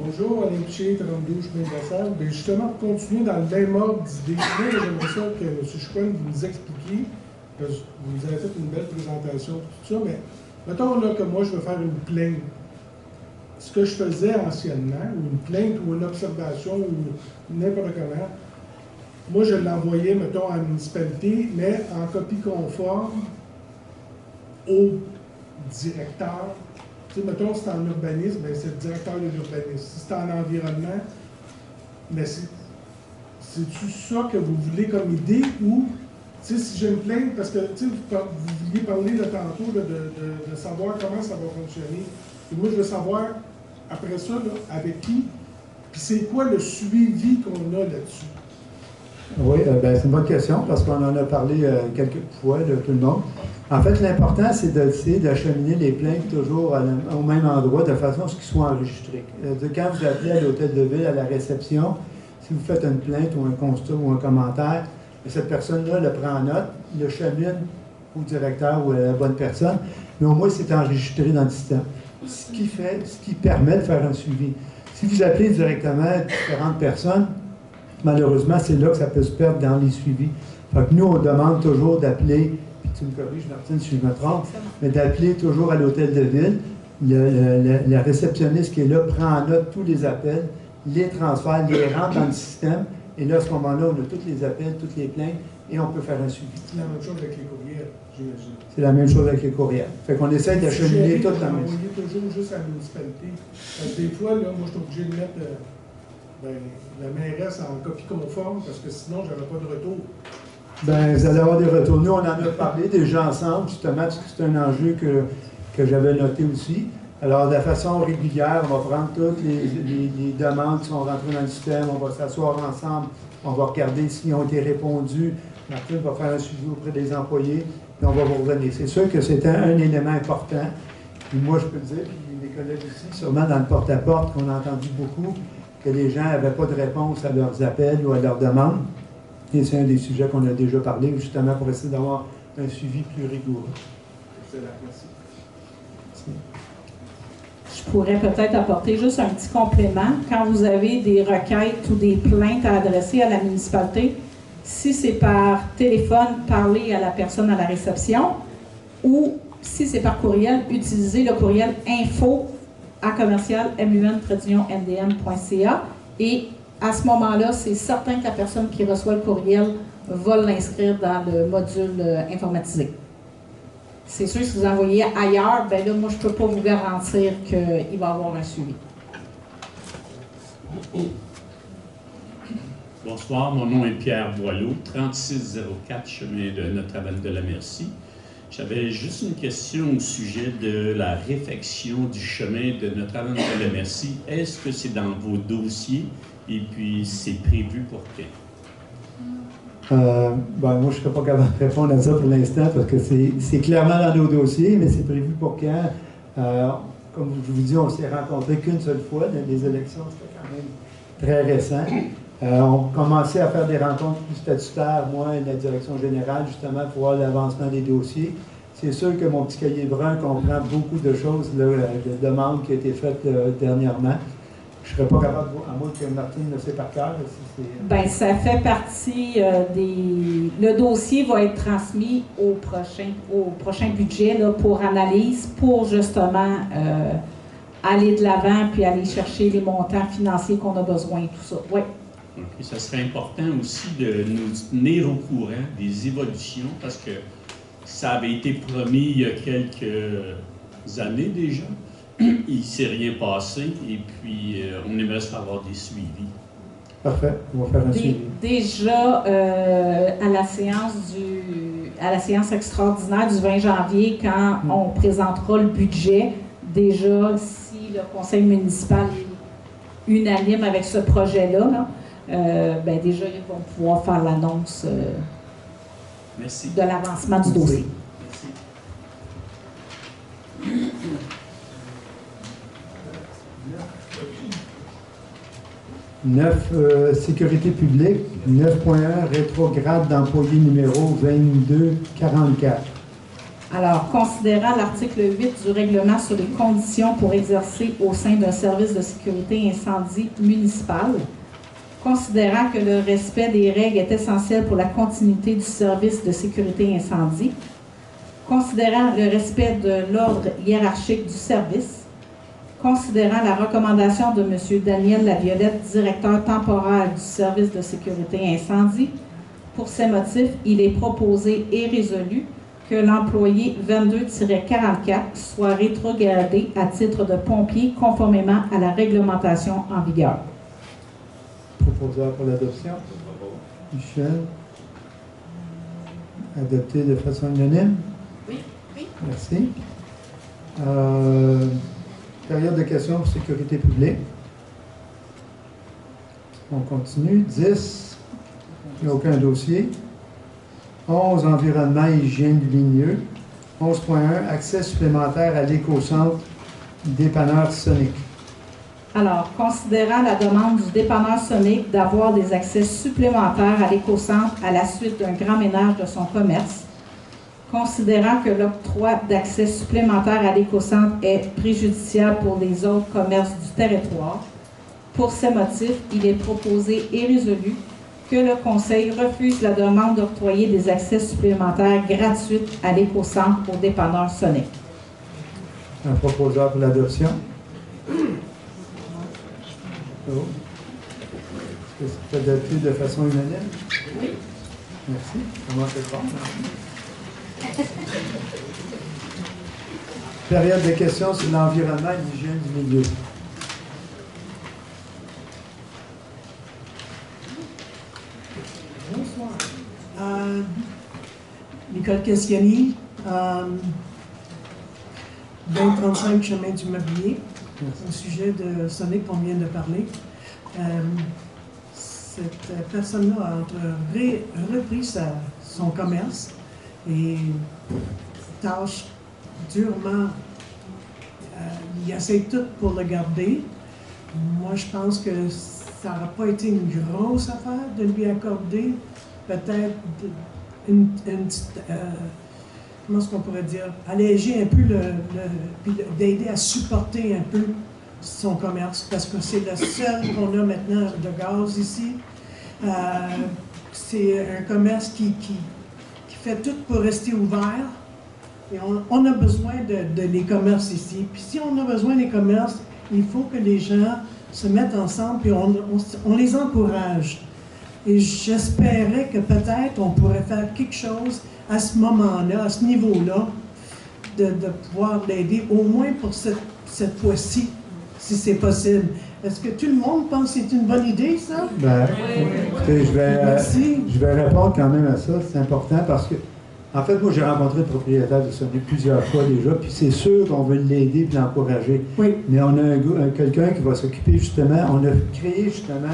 Bonjour, Alain Piché, 32 chemin de la salle. Bien, justement, pour continuer dans le même ordre d'idées, j'aimerais ça que M. Chicoine vous nous expliquiez, parce que vous avez fait une belle présentation, tout ça, mais mettons là, que moi, je veux faire une plainte. Ce que je faisais anciennement, ou une plainte, ou une observation, ou n'importe comment, moi, je l'envoyais, mettons, à la municipalité, mais en copie conforme au directeur. Tu sais, mettons, si c'est en urbanisme, ben, c'est le directeur de l'urbanisme. Si c'est en environnement, mais c'est-tu ça que vous voulez comme idée ou, tu sais, si j'ai une plainte, parce que, tu sais, vous vouliez parler là, tantôt là, de savoir comment ça va fonctionner. Et moi, je veux savoir, après ça, là, avec qui, puis c'est quoi le suivi qu'on a là-dessus? Oui, c'est une bonne question parce qu'on en a parlé quelques fois, de tout le monde. En fait, l'important, c'est d'essayer d'acheminer les plaintes toujours au même endroit de façon à ce qu'ils soient enregistrés. Quand vous appelez à l'hôtel de ville, à la réception, si vous faites une plainte ou un constat ou un commentaire, cette personne-là le prend en note, le chemine au directeur ou à la bonne personne, mais au moins c'est enregistré dans le système. Ce qui permet de faire un suivi. Si vous appelez directement différentes personnes, malheureusement, c'est là que ça peut se perdre dans les suivis. Fait que nous, on demande toujours d'appeler, puis tu me corriges, Martine, si je me trompe, mais d'appeler toujours à l'hôtel de ville. La réceptionniste qui est là prend en note tous les appels, les transfère, les rentre dans le système, et là, à ce moment-là, on a tous les appels, toutes les plaintes, et on peut faire un suivi. C'est la même chose avec les courriels, j'imagine. C'est la même chose avec les courriels. Fait qu'on essaie d'acheminer tout dans le même. Vous toujours juste à la municipalité. Parce que des fois, là, moi, je suis obligé de mettre la mairesse en copie conforme, parce que sinon, je n'aurai pas de retour. Bien, vous allez avoir des retours. Nous, on en a parlé déjà ensemble, justement, parce que c'est un enjeu que j'avais noté aussi. Alors, de façon régulière, on va prendre toutes les demandes qui sont rentrées dans le système, on va s'asseoir ensemble, on va regarder s'ils ont été répondus. Martine va faire un suivi auprès des employés, puis on va vous revenir. C'est sûr que c'est un élément important. Puis moi, je peux dire, puis mes collègues aussi, sûrement dans le porte-à-porte, qu'on a entendu beaucoup, que les gens n'avaient pas de réponse à leurs appels ou à leurs demandes. Et c'est un des sujets qu'on a déjà parlé, justement, pour essayer d'avoir un suivi plus rigoureux. Excellent, merci. Je pourrais peut-être apporter juste un petit complément. Quand vous avez des requêtes ou des plaintes à adresser à la municipalité, si c'est par téléphone, parlez à la personne à la réception, ou si c'est par courriel, utilisez le courriel info@mun-ndm.ca et à ce moment-là, c'est certain que la personne qui reçoit le courriel va l'inscrire dans le module informatisé. C'est sûr, si vous envoyez ailleurs, bien là, moi, je ne peux pas vous garantir qu'il va y avoir un suivi. Bonsoir, mon nom est Pierre Boileau, 3604 chemin de Notre-Dame-de-la-Merci. J'avais juste une question au sujet de la réfection du chemin de Notre-Dame-de-la-Merci. Est-ce que c'est dans vos dossiers et puis c'est prévu pour quand? Moi, je ne serais pas capable de répondre à ça pour l'instant parce que c'est clairement dans nos dossiers, mais c'est prévu pour quand? comme je vous dis, on ne s'est rencontrés qu'une seule fois dans les élections, c'était quand même très récent. On commençait à faire des rencontres plus statutaires, moi et la direction générale, justement, pour voir l'avancement des dossiers. C'est sûr que mon petit cahier brun comprend beaucoup de choses, là, de demandes qui ont été faites dernièrement. Je ne serais pas capable, à moins que Martine le sait par cœur. Bien, ça fait partie des... Le dossier va être transmis au prochain budget là, pour analyse, pour justement aller de l'avant puis aller chercher les montants financiers qu'on a besoin, tout ça. Oui. Okay. Ça serait important aussi de nous tenir au courant des évolutions parce que ça avait été promis il y a quelques années déjà. Il ne s'est rien passé et puis on aimerait avoir des suivis. Parfait, on va faire un suivi. Déjà, à la séance extraordinaire du 20 janvier, quand on présentera le budget, déjà, si le conseil municipal est unanime avec ce projet-là, là, ben déjà, ils vont pouvoir faire l'annonce de l'avancement du dossier. Merci. 9, sécurité publique. 9.1, rétrograde d'employé numéro 2244. Alors, considérant l'article 8 du règlement sur les conditions pour exercer au sein d'un service de sécurité incendie municipal, considérant que le respect des règles est essentiel pour la continuité du service de sécurité incendie, considérant le respect de l'ordre hiérarchique du service, considérant la recommandation de M. Daniel Laviolette, directeur temporaire du service de sécurité incendie, pour ces motifs, il est proposé et résolu que l'employé 22-44 soit rétrogradé à titre de pompier conformément à la réglementation en vigueur. Proposeur pour l'adoption. Michel. Adopté de façon unanime? Oui. Oui. Merci. Période de questions pour sécurité publique. On continue. 10. Il n'y a aucun dossier. 11. Environnement et hygiène lumineux. 11.1. Accès supplémentaire à l'éco-centre dépanneur Sonic. Alors, considérant la demande du dépanneur Sonic d'avoir des accès supplémentaires à l'éco-centre à la suite d'un grand ménage de son commerce, considérant que l'octroi d'accès supplémentaire à l'éco-centre est préjudiciable pour les autres commerces du territoire, pour ces motifs, il est proposé et résolu que le Conseil refuse la demande d'octroyer des accès supplémentaires gratuits à l'éco-centre au dépanneur Sonic. Un proposeur pour l'adoption. Est-ce que c'est adopté de façon unanime? Oui. Merci. Comment c'est bon? Période de questions sur l'environnement et l'hygiène du milieu. Bonsoir. Nicole Casciani, 2035 chemin du Mobilier. Au sujet de Sonic qu'on vient de parler. Cette personne-là a repris son commerce et tâche durement. Il essaie tout pour le garder. Moi, je pense que ça n'aurait pas été une grosse affaire de lui accorder peut-être une petite, comment est-ce qu'on pourrait dire, alléger un peu puis d'aider à supporter un peu son commerce, parce que c'est le seul qu'on a maintenant de gaz ici. C'est un commerce qui fait tout pour rester ouvert. Et on a besoin de les commerces ici. Puis si on a besoin des commerces, il faut que les gens se mettent ensemble et on les encourage. Et j'espérais que peut-être on pourrait faire quelque chose à ce moment-là, à ce niveau-là, de pouvoir l'aider, au moins pour cette fois-ci, si c'est possible. Est-ce que tout le monde pense que c'est une bonne idée, ça? Bien, écoutez, je vais répondre quand même à ça. C'est important parce que, en fait, moi, j'ai rencontré le propriétaire de Sonic plusieurs fois déjà, puis c'est sûr qu'on veut l'aider et l'encourager. Oui. Mais on a quelqu'un qui va s'occuper justement, on a créé justement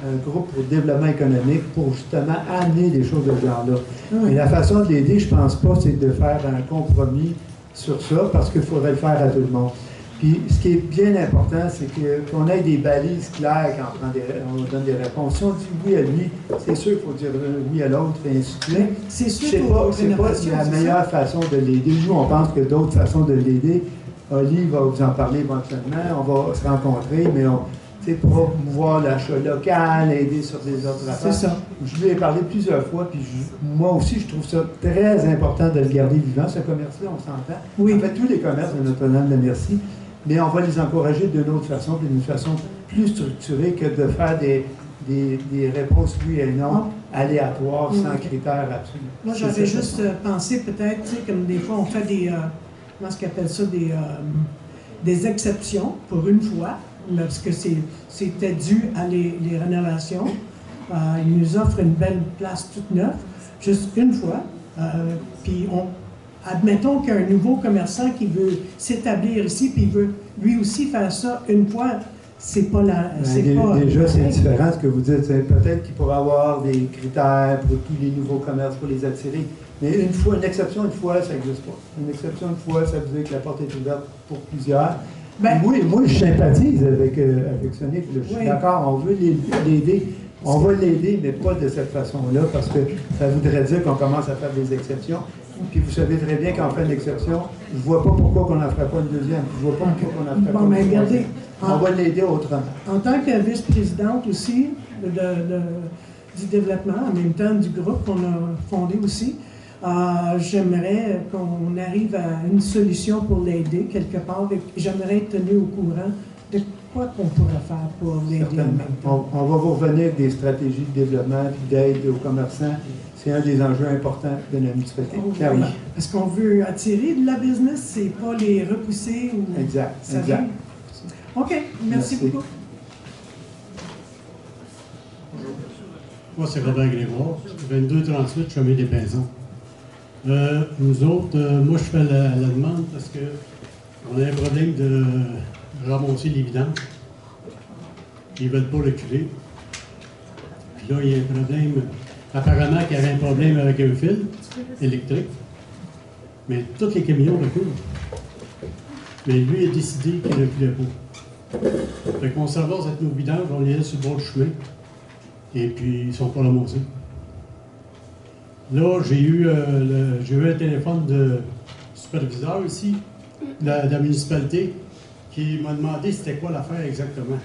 un groupe pour le développement économique pour justement amener des choses de ce genre-là. Oui. Et la façon de l'aider, je pense pas, c'est de faire un compromis sur ça parce qu'il faudrait le faire à tout le monde. Puis ce qui est bien important, c'est qu'on ait des balises claires quand on donne des réponses. Si on dit oui à lui, c'est sûr qu'il faut dire oui à l'autre, et ainsi de suite. C'est sûr c'est pas la meilleure façon de l'aider. Nous, on pense que d'autres façons de l'aider. Oli va vous en parler éventuellement, on va se rencontrer, mais pour promouvoir l'achat local, aider sur des autres affaires. C'est ça. Je lui ai parlé plusieurs fois, puis moi aussi, je trouve ça très important de le garder vivant, ce commerce-là, on s'entend. Oui. En fait, tous les commerces de Notre-Dame-de-Merci, mais on va les encourager d'une autre façon, d'une façon plus structurée que de faire des réponses oui et non aléatoires, sans critères absolus. Moi, j'avais juste pensé peut-être, tu sais, comme des fois, on fait des, comment est-ce qu'on appelle ça, des exceptions pour une fois, parce que c'était dû à les rénovations. Ils nous offrent une belle place toute neuve, juste une fois. Puis admettons qu'il y a un nouveau commerçant qui veut s'établir ici, puis il veut lui aussi faire ça une fois. C'est pas la. Déjà, c'est différent ce que vous dites. Peut-être qu'il pourrait avoir des critères pour tous les nouveaux commerces pour les attirer. Mais une exception une fois, ça n'existe pas. Une exception une fois, ça veut dire que la porte est ouverte pour plusieurs. Moi, je sympathise avec Sonic. Je suis d'accord, on veut l'aider. On va l'aider, mais pas de cette façon-là, parce que ça voudrait dire qu'on commence à faire des exceptions. Puis vous savez très bien qu'en fait une exception, je ne vois pas pourquoi on n'en ferait pas une deuxième. Je ne vois pas pourquoi on n'en ferait pas une troisième. On va l'aider autrement. En tant que vice-présidente aussi du développement, en même temps du groupe qu'on a fondé aussi, j'aimerais qu'on arrive à une solution pour l'aider quelque part. J'aimerais être tenu au courant de quoi qu'on pourrait faire pour l'aider en même temps. On va vous revenir avec des stratégies de développement et d'aide aux commerçants. C'est un des enjeux importants de la municipalité. Oui. Parce qu'on veut attirer de la business, c'est pas les repousser. Ou exact. OK, merci beaucoup. Moi, c'est Robert Grégoire, 2238, chemin des Paysans. Nous autres, moi, je fais la demande parce qu'on a un problème de ramasser les vidanges. Ils ne veulent pas reculer. Puis là, il y a un problème. Apparemment qu'il y avait un problème avec un fil électrique. Mais tous les camions reculent. Mais lui a décidé qu'il ne reculait pas. Fait qu'on s'en va avec nos vidanges, on les laisse sur le bord du chemin. Et puis, ils ne sont pas ramassés. Là, j'ai eu un téléphone de superviseur ici, de la municipalité, qui m'a demandé c'était quoi l'affaire exactement.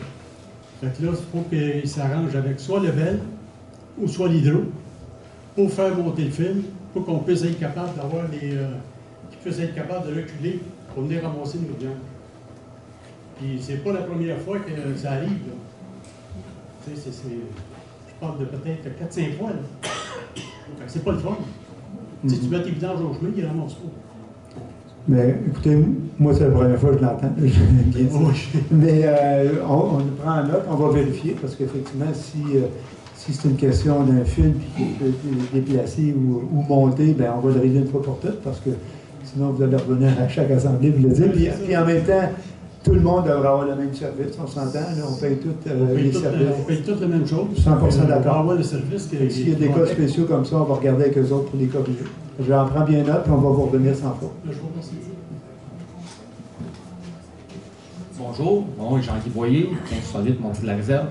Fait que là, il faut qu'il s'arrange avec soit le Bell ou soit l'Hydro pour faire monter le fil, pour qu'on puisse être capable d'avoir qu'ils puissent être capables de reculer pour venir ramasser nos viandes. Puis c'est pas la première fois que ça arrive, là. Tu sais, je parle de peut-être 4-5 fois, là. Fait que c'est pas le fun. Si tu mets tes vidanges au chemin, ils ramassent pas. Mais écoutez, moi, c'est la première fois que je l'entends. Mais on prend en note, on va vérifier, parce qu'effectivement, si c'est une question d'un fil qui peut être déplacé ou monté, ben on va le régler une fois pour toutes, parce que sinon, vous allez revenir à chaque assemblée, vous le dire. Puis en même temps, tout le monde devrait avoir le même service, on s'entend, là, on paye tous les services. On paye toutes la même chose. 100% d'accord. On va avoir le service. S'il y a des cas spéciaux comme ça, on va regarder avec eux autres pour les corriger. J'en prends bien note, puis on va vous revenir sans faute. Je vous remercie. Bonjour, mon nom est Jean-Guy Boyer, 1568 Montreux de la Réserve.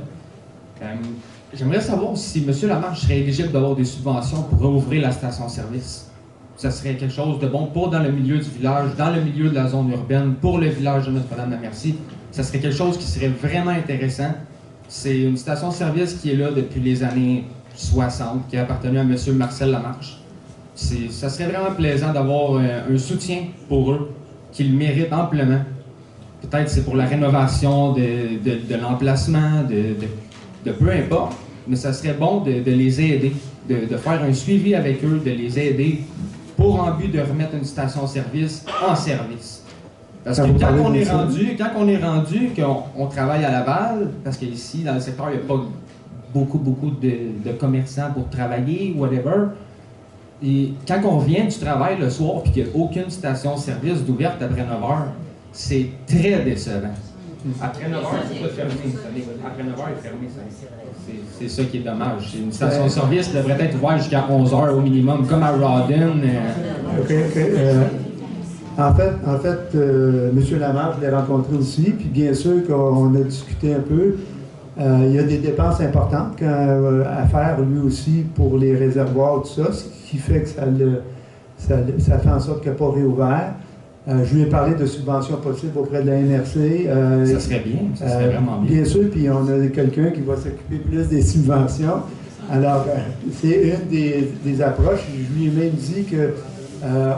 J'aimerais savoir si M. Lamarche serait éligible d'avoir des subventions pour rouvrir la station-service. Ça serait quelque chose de bon pour dans le milieu du village, dans le milieu de la zone urbaine, pour le village de Notre-Dame-de-Merci. Ça serait quelque chose qui serait vraiment intéressant. C'est une station-service qui est là depuis les années 60, qui a appartenu à M. Marcel Lamarche. Ça serait vraiment plaisant d'avoir un soutien pour eux, qu'ils méritent amplement. Peut-être c'est pour la rénovation de l'emplacement, de peu importe, mais ça serait bon de les aider, de faire un suivi avec eux, de les aider pour en but de remettre une station-service en service. Parce que quand on est rendu, qu'on travaille à Laval, parce qu'ici, dans le secteur, il n'y a pas beaucoup de commerçants pour travailler, whatever, et quand on vient du travail le soir et qu'il n'y a aucune station-service d'ouverte après 9 h, c'est très décevant. Après 9 h, c'est pas fermé. Après 9 h, il est fermé. C'est ça qui est dommage. Une station-service devrait être ouverte jusqu'à 11 h au minimum, comme à Rawdon. En fait, M. Lamarche, je l'ai rencontré aussi, puis bien sûr qu'on a discuté un peu. Il y a des dépenses importantes à faire, lui aussi, pour les réservoirs, tout ça, ce qui fait que ça fait en sorte qu'il n'a pas réouvert. Je lui ai parlé de subventions possibles auprès de la NRC. Ça serait bien, ça serait vraiment bien. Bien sûr, puis on a quelqu'un qui va s'occuper plus des subventions. Alors, c'est une des approches. Je lui ai même dit que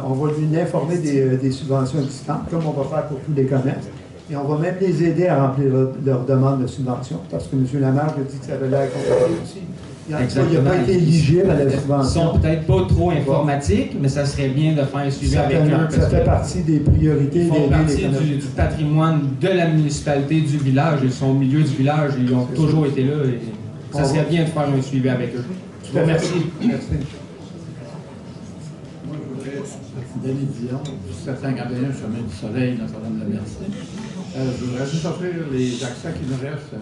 on va lui informer des subventions existantes, comme on va faire pour tous les commerces. Et on va même les aider à remplir leur demande de subvention, parce que M. Lamarche a dit que ça avait l'air compliqué aussi. Il n'a pas été éligible à la subvention. Ils sont peut-être pas trop informatiques, mais ça serait bien de faire un suivi avec eux. Ça fait partie des priorités. Ils font partie du patrimoine de la municipalité, du village. Ils sont au milieu du village. Ils ont toujours été là. Et ça serait bien de faire un suivi avec eux. Je vous remercie. Merci. Moi, je voudrais, Denis Dion, du 741 Chemin du Soleil, Notre-Dame-de-la-Merci. Je voudrais juste offrir les accès qui nous restent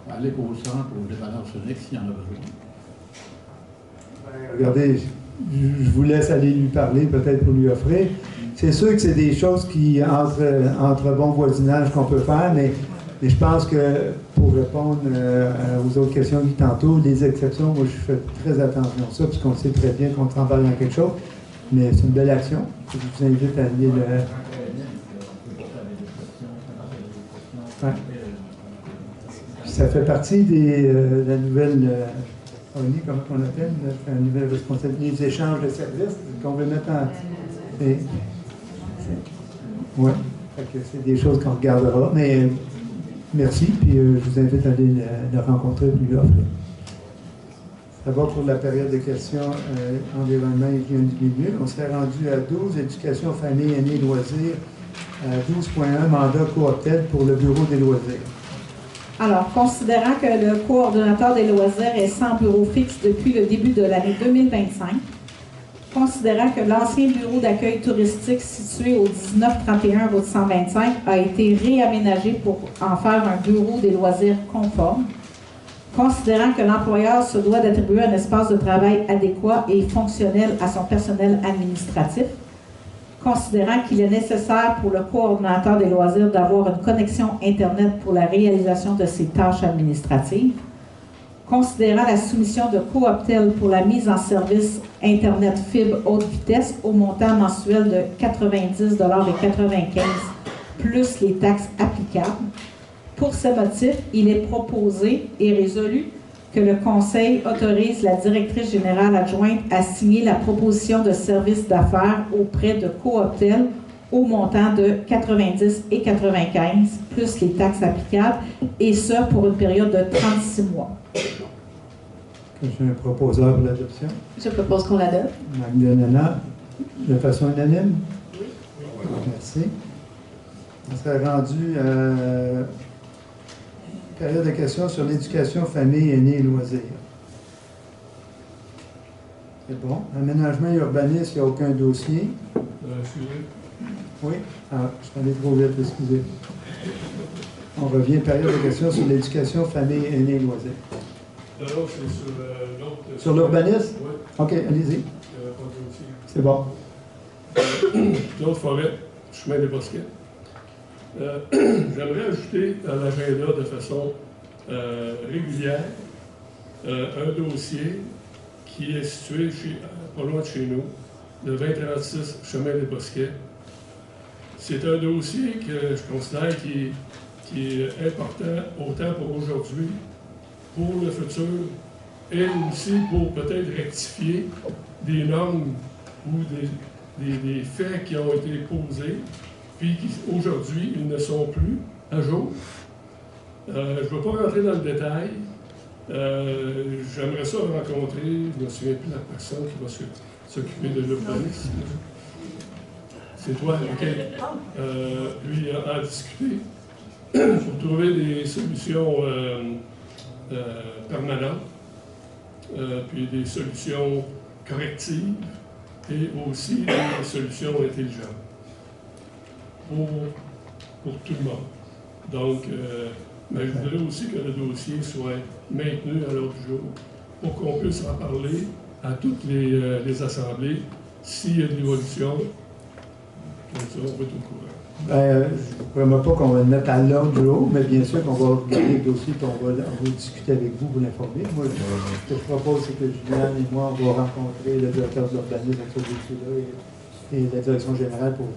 à l'éco-centre ou les valeurs soniques s'il y en a besoin. Regardez, je vous laisse aller lui parler, peut-être pour lui offrir. C'est sûr que c'est des choses qui, entre bon voisinage qu'on peut faire, mais je pense que pour répondre aux autres questions du tantôt, les exceptions, moi je fais très attention à ça, puisqu'on sait très bien qu'on travaille dans quelque chose, mais c'est une belle action. Je vous invite à aller le... Ouais. Ça fait partie de la nouvelle ONI, comment on appelle, la nouvelle responsabilité, les échanges de services qu'on veut mettre en... Oui, c'est des choses qu'on regardera, mais merci, puis je vous invite à aller le rencontrer et lui offrir. Ça va pour la période de questions environnement, hygiène du milieu. On s'est rendu à 12, éducation, famille, aînés, loisirs. 12.1, mandat cooptel pour le bureau des loisirs. Alors, considérant que le coordonnateur des loisirs est sans bureau fixe depuis le début de l'année 2025, considérant que l'ancien bureau d'accueil touristique situé au 1931 route 125 a été réaménagé pour en faire un bureau des loisirs conforme, considérant que l'employeur se doit d'attribuer un espace de travail adéquat et fonctionnel à son personnel administratif, considérant qu'il est nécessaire pour le coordonnateur des loisirs d'avoir une connexion Internet pour la réalisation de ses tâches administratives, considérant la soumission de Cooptel pour la mise en service Internet fibre haute vitesse au montant mensuel de 90,95 $ plus les taxes applicables. Pour ce motif, il est proposé et résolu que le Conseil autorise la directrice générale adjointe à signer la proposition de service d'affaires auprès de Cooptel au montant de 90,95 $ plus les taxes applicables, et ce pour une période de 36 mois. J'ai un proposeur pour l'adoption. Je propose qu'on l'adopte. Magdalena, de façon unanime? Oui. Merci. On s'est rendu à période de questions sur l'éducation, famille, aînés et loisirs. C'est bon. Aménagement et urbanisme, il n'y a aucun dossier. Excusez. Oui? Ah, je suis allé trop vite, excusez. On revient période de questions sur l'éducation, famille, aînés et loisirs. Non, c'est sur l'autre. Sur l'urbanisme? Oui. OK, allez-y. C'est bon. L'autre forêt, chemin des Bosquets. J'aimerais ajouter à l'agenda de façon régulière un dossier qui est situé pas loin de chez nous, le 2036 chemin des Bosquets. C'est un dossier que je considère qui est important autant pour aujourd'hui, pour le futur, et aussi pour peut-être rectifier des normes ou des faits qui ont été posés, puis aujourd'hui, ils ne sont plus à jour. Je ne vais pas rentrer dans le détail. J'aimerais ça rencontrer, je ne me souviens plus de la personne qui va s'occuper de l'urbanisme. C'est toi, OK. Lui a discuté pour trouver des solutions permanentes, puis des solutions correctives et aussi des solutions intelligentes pour tout le monde. Donc, mais je voudrais aussi que le dossier soit maintenu à l'ordre du jour pour qu'on puisse en parler à toutes les assemblées s'il y a de l'évolution Comme ça, on va être au courant. Je ne promets pas qu'on va le mettre à l'ordre du jour, mais bien sûr qu'on va regarder le dossier et on va discuter avec vous, vous l'informer. Moi, ce que je propose, c'est que Juliane et moi, on va rencontrer le directeur de l'urbanisme avec ce dossier-là et la direction générale pour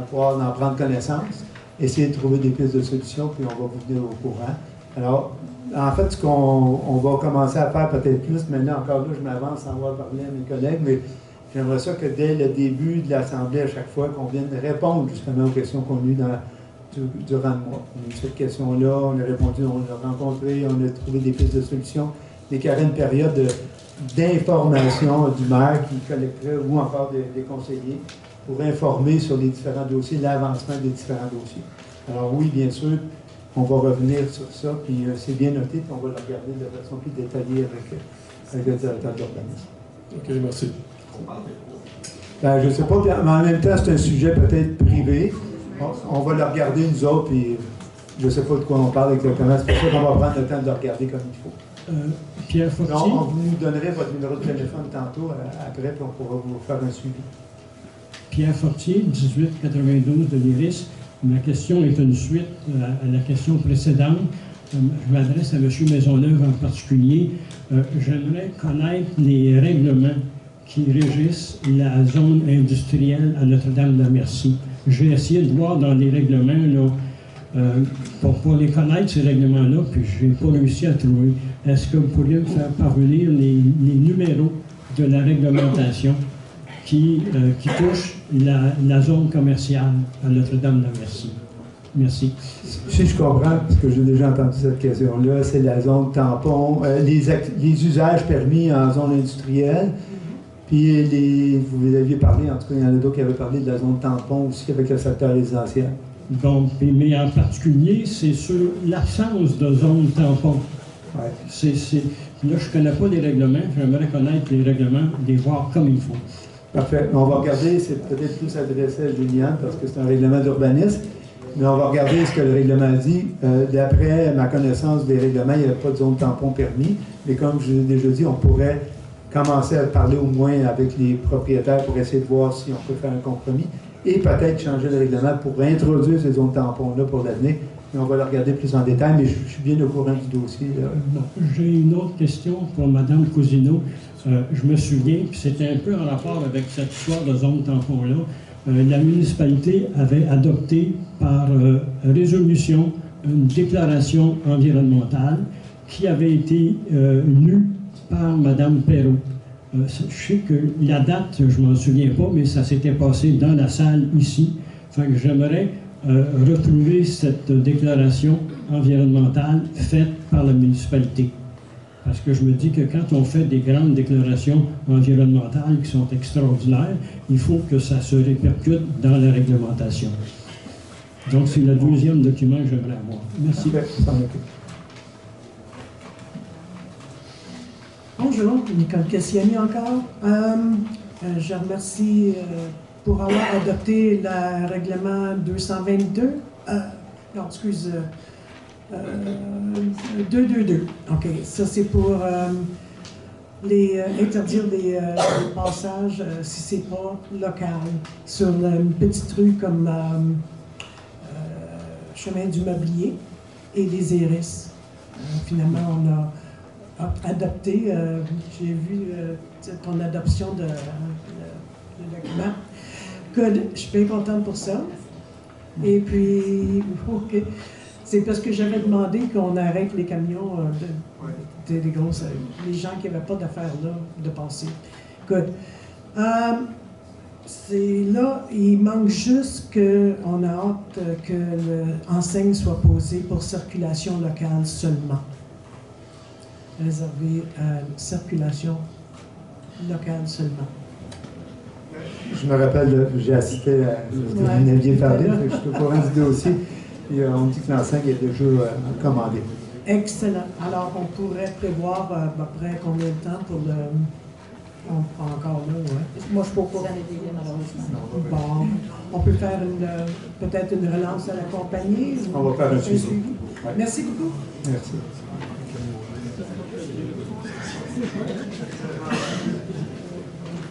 pouvoir en prendre connaissance, essayer de trouver des pistes de solutions, puis on va vous tenir au courant. Alors, en fait, ce qu'on va commencer à faire peut-être plus, maintenant encore là, je m'avance sans avoir parlé à mes collègues, mais j'aimerais ça que dès le début de l'Assemblée, à chaque fois, qu'on vienne répondre justement aux questions qu'on a eues durant le mois. On a eu cette question-là, on a répondu, on l'a rencontré, on a trouvé des pistes de solutions, et qu'il y aurait une période d'information du maire qui collecterait, ou encore des conseillers, pour informer sur les différents dossiers, l'avancement des différents dossiers. Alors oui, bien sûr, on va revenir sur ça, puis c'est bien noté, puis on va le regarder de façon plus détaillée avec le directeur de l'urbanisme. OK, merci. Ben, je ne sais pas, mais en même temps, c'est un sujet peut-être privé. On va le regarder, nous autres, puis je ne sais pas de quoi on parle exactement. C'est pour ça qu'on va prendre le temps de le regarder comme il faut. Pierre Fortier. Donc, vous nous donnerez votre numéro de téléphone tantôt, après, puis on pourra vous faire un suivi. Pierre Fortier, 1892 de l'IRIS. Ma question est une suite à la question précédente. Je m'adresse à M. Maisonneuve en particulier. J'aimerais connaître les règlements qui régissent la zone industrielle à Notre-Dame-de-la-Merci. J'ai essayé de voir dans les règlements, là, pour les connaître, ces règlements-là, puis je n'ai pas réussi à trouver. Est-ce que vous pourriez me faire parvenir les numéros de la réglementation qui touche la zone commerciale à Notre-Dame-de-la-Merci? Merci. Si je comprends, parce que j'ai déjà entendu cette question-là, c'est la zone tampon, les usages permis en zone industrielle, puis vous aviez parlé, en tout cas, il y en a d'autres qui avaient parlé de la zone tampon aussi avec le secteur résidentiel. Bon, mais en particulier, c'est sur l'absence de zone tampon. Ouais. Là, je ne connais pas les règlements, j'aimerais connaître les règlements, les voir comme il faut. Parfait. On va regarder, c'est peut-être plus adressé à Juliane parce que c'est un règlement d'urbanisme, mais on va regarder ce que le règlement dit. D'après ma connaissance des règlements, il n'y a pas de zone tampon permis, mais comme je l'ai déjà dit, on pourrait commencer à parler au moins avec les propriétaires pour essayer de voir si on peut faire un compromis et peut-être changer le règlement pour introduire ces zones tampons-là pour l'avenir. Mais on va le regarder plus en détail, mais je suis bien au courant du dossier. J'ai une autre question pour Mme Cousineau. Je me souviens, puis c'était un peu en rapport avec cette histoire de zone tampon-là, la municipalité avait adopté par résolution une déclaration environnementale qui avait été lue par Mme Perrault. Je sais que la date, je ne m'en souviens pas, mais ça s'était passé dans la salle ici. Enfin, j'aimerais retrouver cette déclaration environnementale faite par la municipalité. Parce que je me dis que quand on fait des grandes déclarations environnementales qui sont extraordinaires, il faut que ça se répercute dans la réglementation. Donc, c'est le deuxième document que j'aimerais avoir. Merci. Bonjour, Nicole Cassiani encore. Je remercie pour avoir adopté le règlement 222. Non, excuse. 222. OK. Ça, c'est pour interdire les passages si c'est pas local sur une petite rue comme Chemin du Mobilier et les Iris. Finalement, on a adopté, j'ai vu ton adoption de document. Good. Je suis bien contente pour ça. Et puis, OK. C'est parce que j'avais demandé qu'on arrête les camions des grosses, les gens qui n'avaient pas d'affaires là, de passer. Good. C'est là, il manque juste qu'on a hâte que l'enseigne soit posée pour circulation locale seulement. Réservé à circulation locale seulement. Je me rappelle, j'ai assisté à ce que vous m'aviez parlé, je suis au courant du dossier. Et on dit que l'enseigne est déjà commandée. Excellent. Alors, on pourrait prévoir à peu près combien de temps pour le... Encore là, oui. Moi, je ne peux pas. Malheureusement. Bon, on peut faire peut-être une relance à la compagnie. On va faire un suivi. Ouais. Merci beaucoup. Merci.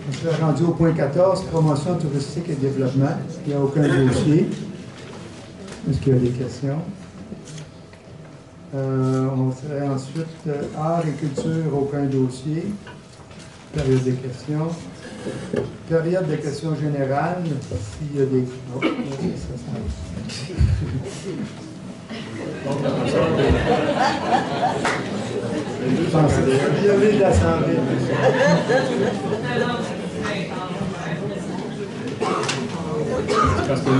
On serait rendu au point 14, promotion touristique et développement. Il n'y a aucun dossier. Est-ce qu'il y a des questions? On serait ensuite art et culture, aucun dossier. Période des questions. Période de questions générales. S'il y a des... Oh, il y avait de l'Assemblée. Parce que là,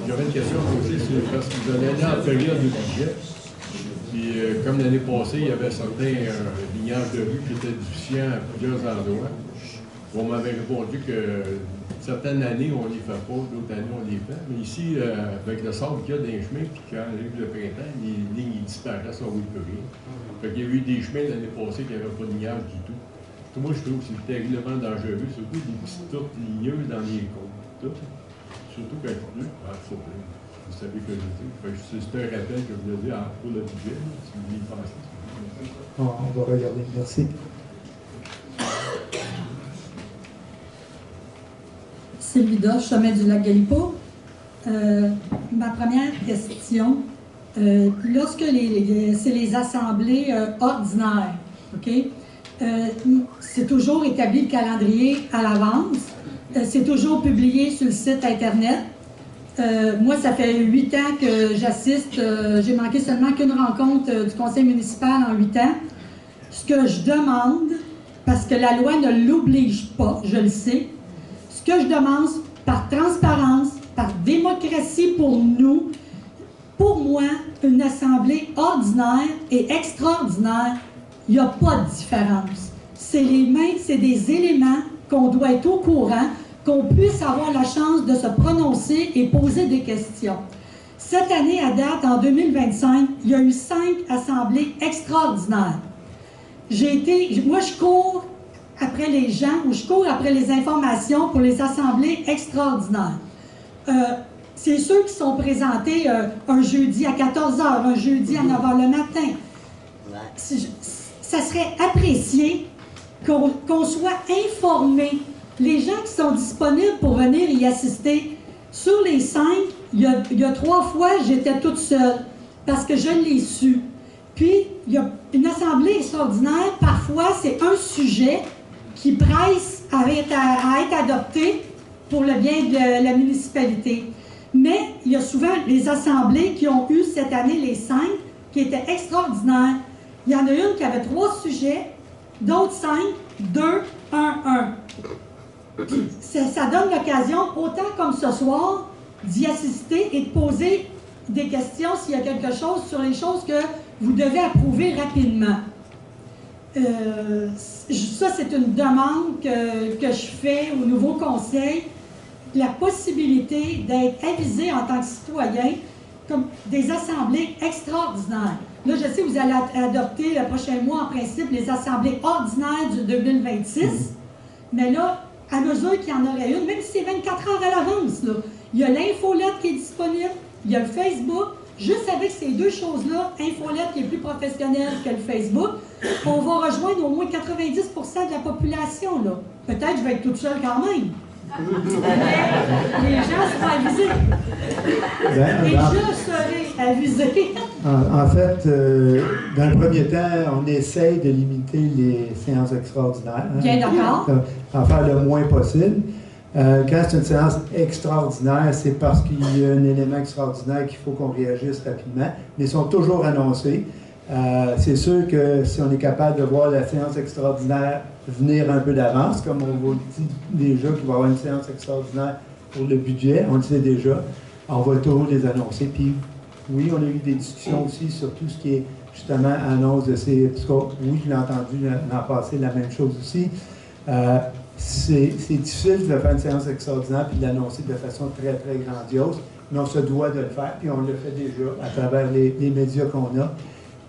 j'aurais une question à poser, c'est parce que vous allez aller en période de budget. Puis, comme l'année passée, il y avait certains lignages de rue qui étaient déficients à plusieurs endroits. On m'avait répondu que certaines années, on ne les fait pas, d'autres années, on les fait. Mais ici, avec le sable qu'il y a dans les chemins, puis quand arrive le printemps, les lignes disparaissent, on ne voit plus rien. Fait qu'il y a eu des chemins l'année passée qui n'avaient pas de lignage du tout. Moi, je trouve que c'est terriblement dangereux, surtout des petites tourtes ligneuses dans les côtes. Surtout quand il pleut. Vous savez que je dis. C'est un rappel que je voulais dire pour le budget, si vous voulez y penser. On va regarder. Merci. Sylvie Doche, Sommet du lac Galipo. Ma première question, lorsque c'est les assemblées ordinaires, OK? C'est toujours établi le calendrier à l'avance. C'est toujours publié sur le site Internet. Moi, ça fait 8 ans que j'assiste. J'ai manqué seulement qu'une rencontre du conseil municipal en 8 ans. Ce que je demande, parce que la loi ne l'oblige pas, je le sais, ce que je demande par transparence, par démocratie pour nous, pour moi, une assemblée ordinaire et extraordinaire, il n'y a pas de différence. C'est des éléments qu'on doit être au courant, qu'on puisse avoir la chance de se prononcer et poser des questions. Cette année, à date, en 2025, il y a eu 5 assemblées extraordinaires. Moi, je cours après les gens ou je cours après les informations pour les assemblées extraordinaires. C'est ceux qui sont présentés un jeudi à 14h, un jeudi à 9h le matin. Ça serait apprécié qu'on soit informé. Les gens qui sont disponibles pour venir y assister, sur les 5, il y a 3 fois, j'étais toute seule parce que je l'ai su. Puis, il y a une assemblée extraordinaire, parfois, c'est un sujet qui presse à être adopté pour le bien de la municipalité. Mais il y a souvent les assemblées qui ont eu cette année les 5 qui étaient extraordinaires. Il y en a une qui avait 3 sujets, d'autres 5, 2, 1, 1. Ça donne l'occasion, autant comme ce soir, d'y assister et de poser des questions s'il y a quelque chose sur les choses que vous devez approuver rapidement. Ça, c'est une demande que je fais au nouveau conseil, la possibilité d'être avisé en tant que citoyen comme des assemblées extraordinaires. Là, je sais que vous allez adopter le prochain mois, en principe, les assemblées ordinaires du 2026, mais là, à mesure qu'il y en aurait une, même si c'est 24 heures à l'avance, il y a l'infolette qui est disponible, il y a le Facebook. Juste avec ces 2 choses-là, Infolette qui est plus professionnelle que le Facebook, on va rejoindre au moins 90% de la population. Peut-être que je vais être toute seule quand même. Les gens seront avisés. Et je serai avisée. En fait, dans le premier temps, on essaye de limiter les séances extraordinaires. Bien d'accord. En faire le moins possible. Quand c'est une séance extraordinaire, c'est parce qu'il y a un élément extraordinaire qu'il faut qu'on réagisse rapidement. Mais ils sont toujours annoncés. C'est sûr que si on est capable de voir la séance extraordinaire venir un peu d'avance, comme on vous dit déjà qu'il va y avoir une séance extraordinaire pour le budget, on le sait déjà, on va toujours les annoncer. Puis oui, on a eu des discussions aussi sur tout ce qui est justement annonce de ces... Oui, je l'ai entendu l'an passé, la même chose aussi. C'est difficile de faire une séance extraordinaire et de l'annoncer de façon très, très grandiose, mais on se doit de le faire, puis on le fait déjà à travers les médias qu'on a.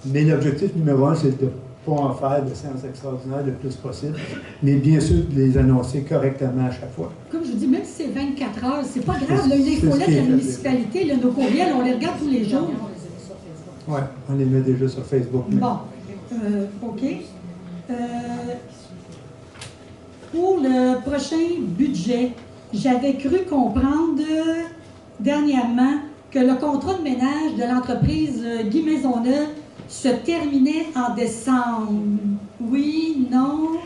Mais l'objectif numéro 1, c'est de ne pas en faire de séances extraordinaires le plus possible, mais bien sûr de les annoncer correctement à chaque fois. Comme je vous dis, même si c'est 24 heures, c'est pas grave. Une infolette de la municipalité, nos courriels, on les regarde tous les jours. Oui, on les met déjà sur Facebook. Bon, OK. pour le prochain budget, j'avais cru comprendre dernièrement que le contrat de ménage de l'entreprise Guy Maisonneuve se terminait en décembre. Oui, non?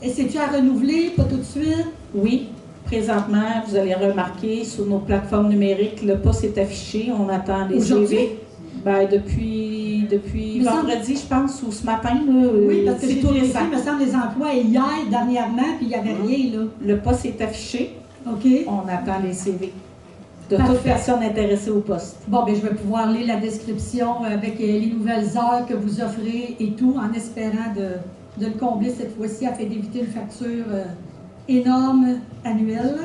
Et c'est-tu à renouveler, pas tout de suite? Oui. Présentement, vous allez remarquer sur nos plateformes numériques, le poste est affiché. On attend les CV. Ben, depuis vendredi, je pense, ou ce matin. Là, oui, parce que c'est j'ai tout vérifié, récent. il me semble, les emplois hier, dernièrement, puis il n'y avait rien, là. Le poste est affiché. OK. On attend les CV de Parfait. toute personne intéressée au poste. Bon, bien, je vais pouvoir lire la description avec les nouvelles heures que vous offrez et tout, en espérant de le combler cette fois-ci afin d'éviter une facture énorme annuelle.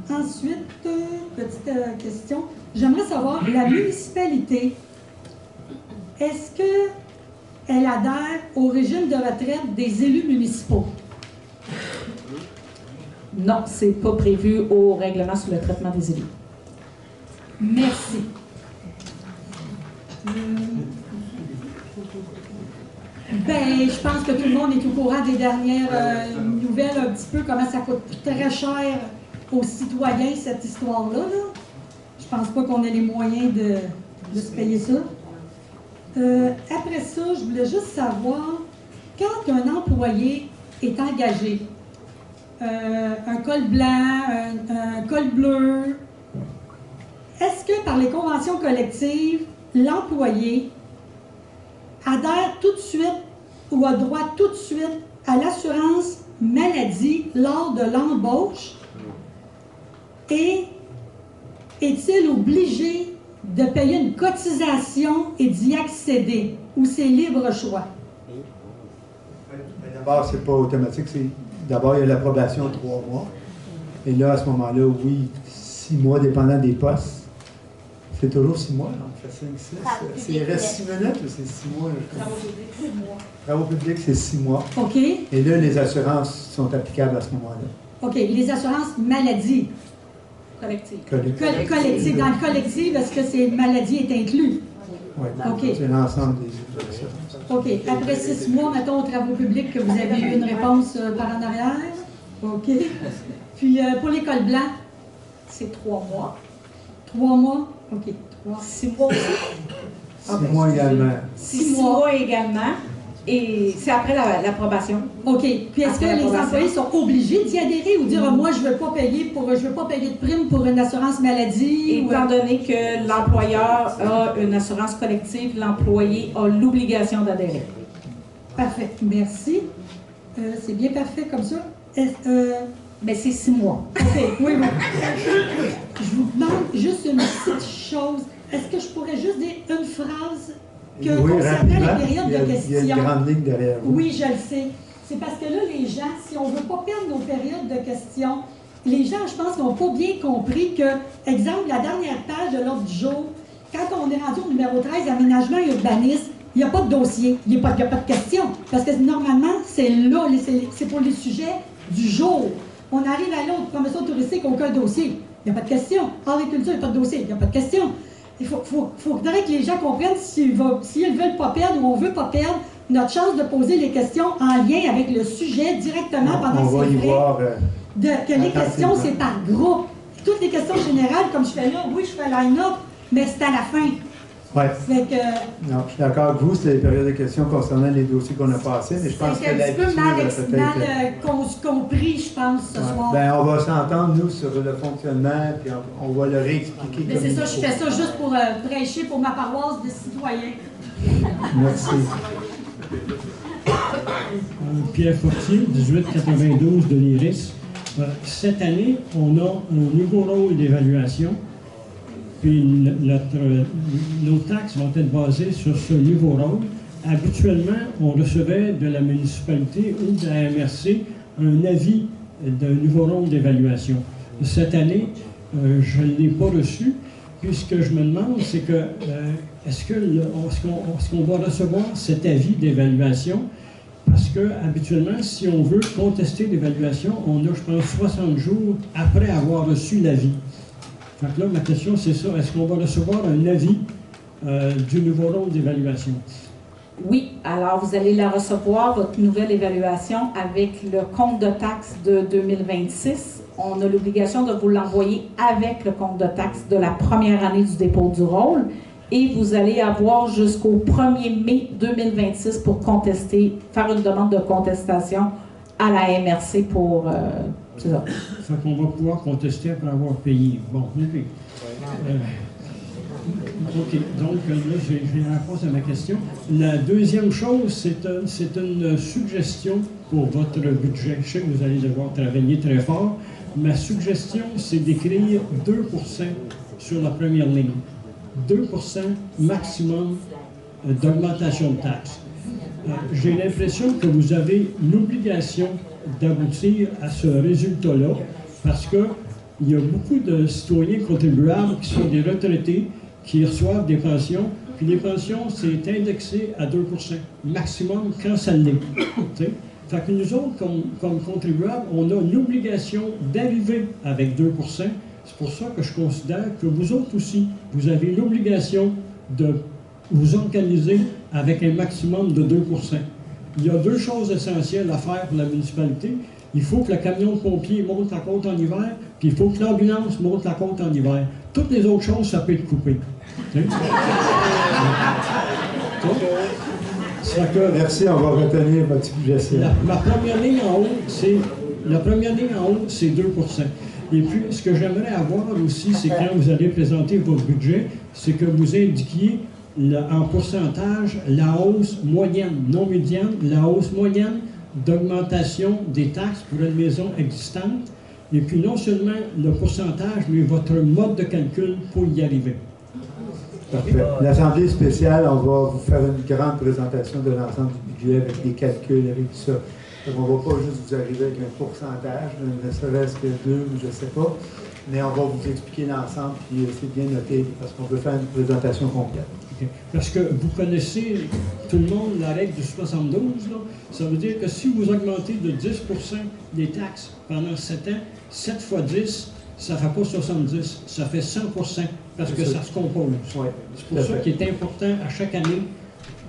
Ensuite, petite question. J'aimerais savoir, la municipalité, est-ce qu'elle adhère au régime de retraite des élus municipaux? Non, c'est pas prévu au règlement sur le traitement des élus. Merci. Ben, je pense que tout le monde est au courant des dernières nouvelles, un petit peu comment ça coûte très cher aux citoyens, cette histoire-là. Là. Je pense pas qu'on ait les moyens de se payer ça. Après ça, je voulais juste savoir, quand un employé est engagé, un col blanc, un col bleu, est-ce que par les conventions collectives, l'employé adhère tout de suite ou a droit tout de suite à l'assurance maladie lors de l'embauche? Et est-il obligé de payer une cotisation et d'y accéder? Ou c'est libre choix? D'abord, c'est pas automatique. D'abord, il y a l'approbation de 3 mois. Et là, à ce moment-là, oui, 6 mois, dépendant des postes. C'est toujours 6 mois, donc ça fait 5, 6. Il reste 6 minutes ou c'est 6 mois? Travaux publics, 6 mois. Travaux publics, c'est 6 mois. OK. Et là, les assurances sont applicables à ce moment-là. OK. Les assurances maladie. Collective. Collective. Dans le collectif, est-ce que ces maladies est inclus? Oui. OK. C'est l'ensemble des assurances. OK. Après 6 mois, mettons, aux travaux publics, que vous avez eu une réponse par en arrière. OK. Puis, pour l'école blanc, c'est 3 mois. 3 mois? OK. 6 mois aussi. 6 mois également. 6 mois également. Et c'est après l'approbation. OK. Puis est-ce que les employés sont obligés d'y adhérer ou dire moi, je ne veux pas payer de prime pour une assurance maladie? Étant donné que l'employeur a une assurance collective, l'employé a l'obligation d'adhérer. Parfait. Merci. C'est bien parfait comme ça. Mais c'est 6 mois. OK. Oui, oui. Je vous demande juste une petite chose. Est-ce que je pourrais juste dire une phrase concernant les périodes de questions? Il y a une grande ligne derrière vous. Oui, je le sais. C'est parce que là, les gens, si on ne veut pas perdre nos périodes de questions, les gens, je pense, n'ont pas bien compris que, exemple, la dernière page de l'ordre du jour, quand on est rendu au numéro 13, aménagement et urbanisme, il n'y a pas de dossier, il n'y a pas de question. Parce que normalement, c'est là, c'est pour les sujets du jour. On arrive à l'autre, promotion touristique, aucun dossier. Il n'y a pas de question. Agriculture, il n'y a pas de dossier, il n'y a pas de question. Il faudrait que les gens comprennent s'ils ne veulent pas perdre ou on ne veut pas perdre notre chance de poser les questions en lien avec le sujet directement pendant que c'est vrai. Que les questions, c'est par groupe. Toutes les questions générales, comme je fais là, oui, je fais line-up, mais c'est à la fin. Oui. Non, je suis d'accord avec vous, c'est les périodes de questions concernant les dossiers qu'on a passés, mais je pense que l'habitude c'est un peu mal compris, je pense, ce soir. Ben, on va s'entendre, nous, sur le fonctionnement, puis on va le réexpliquer. Mais c'est ça, je fais ça juste pour prêcher pour ma paroisse de citoyens. Merci. Pierre Fortier, 1892 de l'IRIS. Cette année, on a un nouveau rôle d'évaluation. Puis nos taxes vont être basées sur ce nouveau rôle. Habituellement, on recevait de la municipalité ou de la MRC un avis d'un nouveau rôle d'évaluation. Cette année, je ne l'ai pas reçu. Puis ce que je me demande, c'est que est-ce qu'on va recevoir cet avis d'évaluation? Parce que habituellement, si on veut contester l'évaluation, on a, je pense, 60 jours après avoir reçu l'avis. Donc là, ma question, c'est ça. Est-ce qu'on va recevoir un avis du nouveau rôle d'évaluation? Oui, alors vous allez la recevoir, votre nouvelle évaluation, avec le compte de taxes de 2026. On a l'obligation de vous l'envoyer avec le compte de taxes de la première année du dépôt du rôle. Et vous allez avoir jusqu'au 1er mai 2026 pour contester, faire une demande de contestation à la MRC pour... c'est ça. Fait qu'on va pouvoir contester après avoir payé. Bon, OK. OK, donc là, j'ai la réponse à ma question. La deuxième chose, c'est une suggestion pour votre budget. Je sais que vous allez devoir travailler très fort. Ma suggestion, c'est d'écrire 2% sur la première ligne. 2% maximum d'augmentation de taxes. J'ai l'impression que vous avez l'obligation d'aboutir à ce résultat-là parce qu'il y a beaucoup de citoyens contribuables qui sont des retraités qui reçoivent des pensions, puis les pensions, c'est indexé à 2% maximum quand ça l'est. Fait que nous autres, comme contribuables, on a l'obligation d'arriver avec 2%. C'est pour ça que je considère que vous autres aussi, vous avez l'obligation de vous organiser avec un maximum de 2%. Il y a deux choses essentielles à faire pour la municipalité. Il faut que le camion de pompier monte la côte en hiver, puis il faut que l'ambulance monte la côte en hiver. Toutes les autres choses, ça peut être coupé. Merci, on va retenir votre suggestion. La première ligne en haut, c'est 2%. Et puis, ce que j'aimerais avoir aussi, c'est quand vous allez présenter votre budget, c'est que vous indiquiez en pourcentage la hausse moyenne, non médiane, la hausse moyenne d'augmentation des taxes pour une maison existante. Et puis, non seulement le pourcentage, mais votre mode de calcul pour y arriver. Parfait. L'Assemblée spéciale, on va vous faire une grande présentation de l'ensemble du budget avec des calculs, avec tout ça. Donc, on ne va pas juste vous arriver avec un pourcentage, ne serait-ce que 2 ou je ne sais pas, mais on va vous expliquer l'ensemble, puis c'est bien noté, parce qu'on veut faire une présentation complète. Okay. Parce que vous connaissez, tout le monde, la règle du 72, là, ça veut dire que si vous augmentez de 10% des taxes pendant 7 ans, 7 fois 10, ça ne fait pas 70, ça fait 100%, parce que ça se compose. Ouais, c'est pour ça qu'il est important à chaque année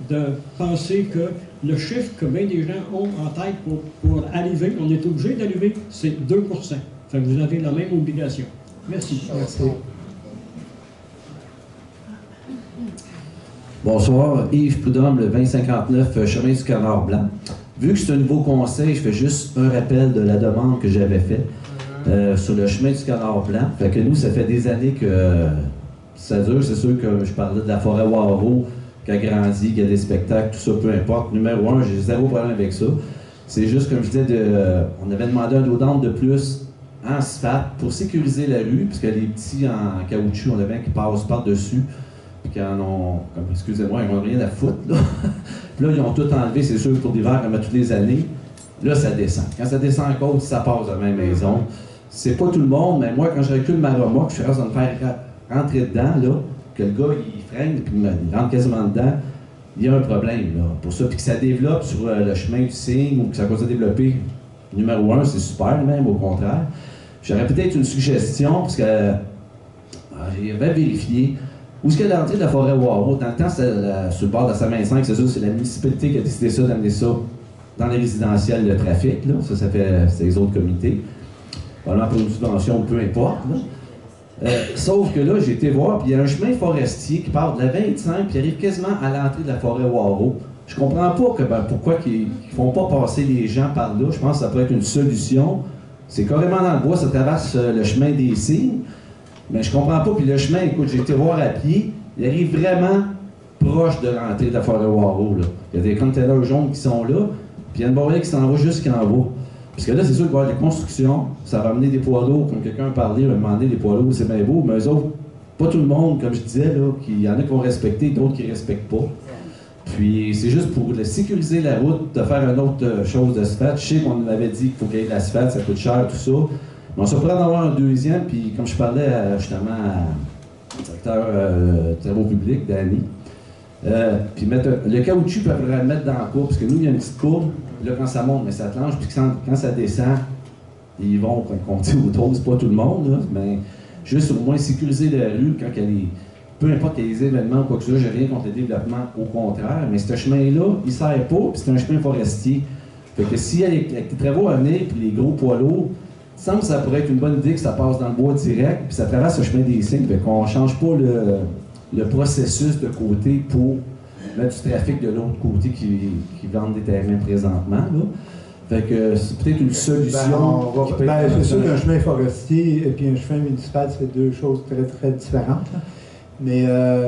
de penser que le chiffre que bien des gens ont en tête pour arriver, on est obligé d'arriver, c'est 2%. Fait que vous avez la même obligation. Merci. Merci. Bonsoir, Yves Prudhomme, le 2059 Chemin du Canard Blanc. Vu que c'est un nouveau conseil, je fais juste un rappel de la demande que j'avais faite sur le Chemin du Canard Blanc. Fait que nous, ça fait des années que ça dure. C'est sûr que je parlais de la forêt Waro, qui a grandi, qui a des spectacles, tout ça, peu importe. Numéro 1, j'ai zéro problème avec ça. C'est juste, comme je disais, on avait demandé un dos d'âne de plus en asphalte pour sécuriser la rue, puisque les petits en caoutchouc, on a bien qui passent par-dessus. Puis quand excusez-moi, ils n'ont rien à foutre, là. Puis là, ils ont tout enlevé, c'est sûr, pour l'hiver, comme à toutes les années. Là, ça descend. Quand ça descend en côte, ça passe à la même maison. C'est pas tout le monde, mais moi, quand je recule ma remorque, je suis capable de me faire rentrer dedans, là, que le gars, il freine, puis il rentre quasiment dedans, il y a un problème, là. Pour ça, puis que ça développe sur le chemin du cygne, ou que ça continue à développer, numéro 1, c'est super, même, au contraire. J'aurais peut-être une suggestion, parce que j'avais vérifié. Où est-ce qu'il y a l'entrée de la forêt Waro? Dans le temps, c'était sur le bord de la Saint-Vincent, c'est sûr, c'est la municipalité qui a décidé ça, d'amener ça dans les résidentiels de trafic, là. Ça fait c'est les autres comités. Probablement pour une subvention, peu importe, là. Sauf que là, j'ai été voir, puis il y a un chemin forestier qui part de la 25, puis arrive quasiment à l'entrée de la forêt Waro. Je comprends pas pourquoi ils font pas passer les gens par là. Je pense que ça pourrait être une solution. C'est carrément dans le bois, ça traverse le chemin des cygnes. Mais je comprends pas. Puis le chemin, écoute, j'ai été voir à pied, il arrive vraiment proche de l'entrée de la forêt Waro, là. Il y a des containers jaunes qui sont là, puis il y a une barrière qui s'en va jusqu'en bas. Parce que là, c'est sûr qu'il va y avoir des constructions, ça va amener des poids lourds, comme quelqu'un parlait, va demander des poids lourds, c'est bien beau, mais eux autres, pas tout le monde, comme je disais, là, il y en a qui vont respecter, d'autres qui ne respectent pas. Puis c'est juste pour sécuriser la route, de faire une autre chose d'asphalte. Je sais qu'on avait dit qu'il faut qu'il y ait de l'asphalte, ça coûte cher, tout ça. Mais on se prend d'en avoir un deuxième, puis comme je parlais justement au directeur travaux publics, Danny, puis le caoutchouc, il faudrait le mettre dans la courbe, parce que nous, il y a une petite courbe, là, quand ça monte, mais ça planche, puis quand ça descend, ils vont, quand on dit autour, c'est pas tout le monde, là, mais juste au moins sécuriser la rue quand il y a peu importe les événements ou quoi que ce soit, j'ai rien contre le développement, au contraire, mais ce chemin-là, il ne sert pas, puis c'est un chemin forestier. Fait que s'il y a les travaux à venir, puis les gros poids lourds, il semble que ça pourrait être une bonne idée que ça passe dans le bois direct, puis ça traverse le chemin des signes, fait qu'on ne change pas le processus de côté pour mettre du trafic de l'autre côté qui vendent des terrains présentement, là. Fait que c'est peut-être une solution. C'est sûr qu'un chemin forestier et puis un chemin municipal, c'est deux choses très, très différentes. Là. Mais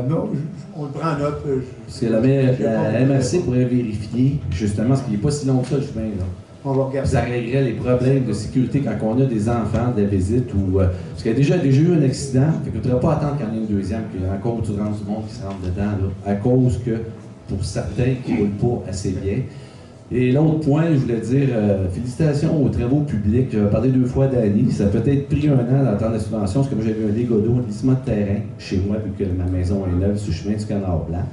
non, on le prend en note. Parce que la MRC pourrait vérifier, justement, parce qu'il n'est pas si long que ça, le chemin, là. On va regarder. Ça réglerait les problèmes de sécurité quand on a des enfants de la visite ou. Parce qu'il y a déjà eu un accident, fait qu'on ne devrait pas attendre qu'il y en ait une deuxième, qu'il y ait encore du monde qui se rentre dedans, là, à cause que, pour certains qui ne roulent pas assez bien. Et l'autre point, je voulais dire, félicitations aux travaux publics. J'avais parlé 2 fois d'Annie. Ça a peut-être pris 1 an d'attendre la subvention, parce que moi j'avais un dégât d'eau, un lissement de terrain chez moi, vu que ma maison est neuve sur le chemin du Canard Blanc.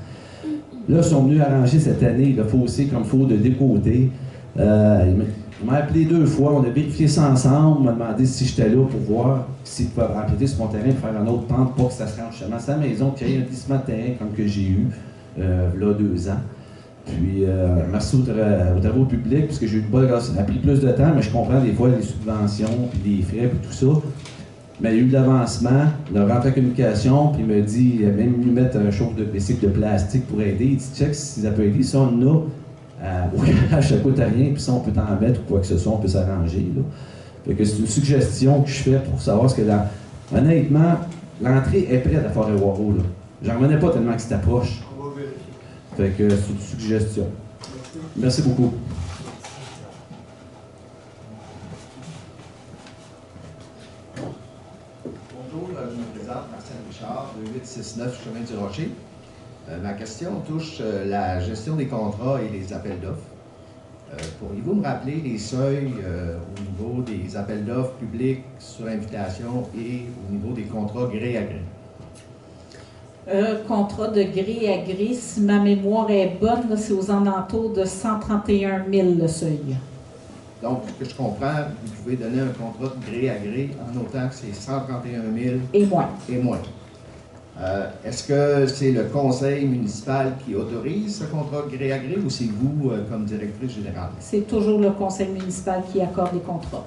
Là, ils sont venus arranger cette année le fossé comme il faut de décoter. Il m'a appelé 2 fois, on a vérifié ça ensemble, il m'a demandé si j'étais là pour voir s'il pouvait emprunter sur mon terrain pour faire un autre pente, pas que ça se rende justement à sa maison, qu'il y ait un lissement de terrain comme que j'ai eu là 2 ans. Puis, merci aux travaux publics, parce que j'ai eu une bonne. Ça a pris plus de temps, mais je comprends des fois les subventions, puis les frais, puis tout ça. Mais il y a eu de l'avancement, le rentré en communication, puis il m'a dit, il a même mieux mettre un chauffe de bicycle de plastique pour aider. Il dit, check si ça peut aider. Si on en a, au garage, ça coûte rien, puis ça, on peut t'en mettre ou quoi que ce soit, on peut s'arranger. Fait que c'est une suggestion que je fais pour savoir ce que, honnêtement, l'entrée est prête à Forêt-Waro. J'en revenais pas tellement que c'était proche. Fait que c'est une suggestion. Merci beaucoup. Bonjour, je me présente Marcel Richard, 2869 Chemin du Rocher. Ma question touche la gestion des contrats et les appels d'offres. Pourriez-vous me rappeler les seuils au niveau des appels d'offres publics sur invitation et au niveau des contrats gré à gré? Contrat de gré à gré, si ma mémoire est bonne, c'est aux alentours de 131 000 le seuil. Donc, ce que je comprends, vous pouvez donner un contrat de gré à gré en autant que c'est 131 000 et moins. Est-ce que c'est le conseil municipal qui autorise ce contrat de gré à gré ou c'est vous comme directrice générale? C'est toujours le conseil municipal qui accorde les contrats.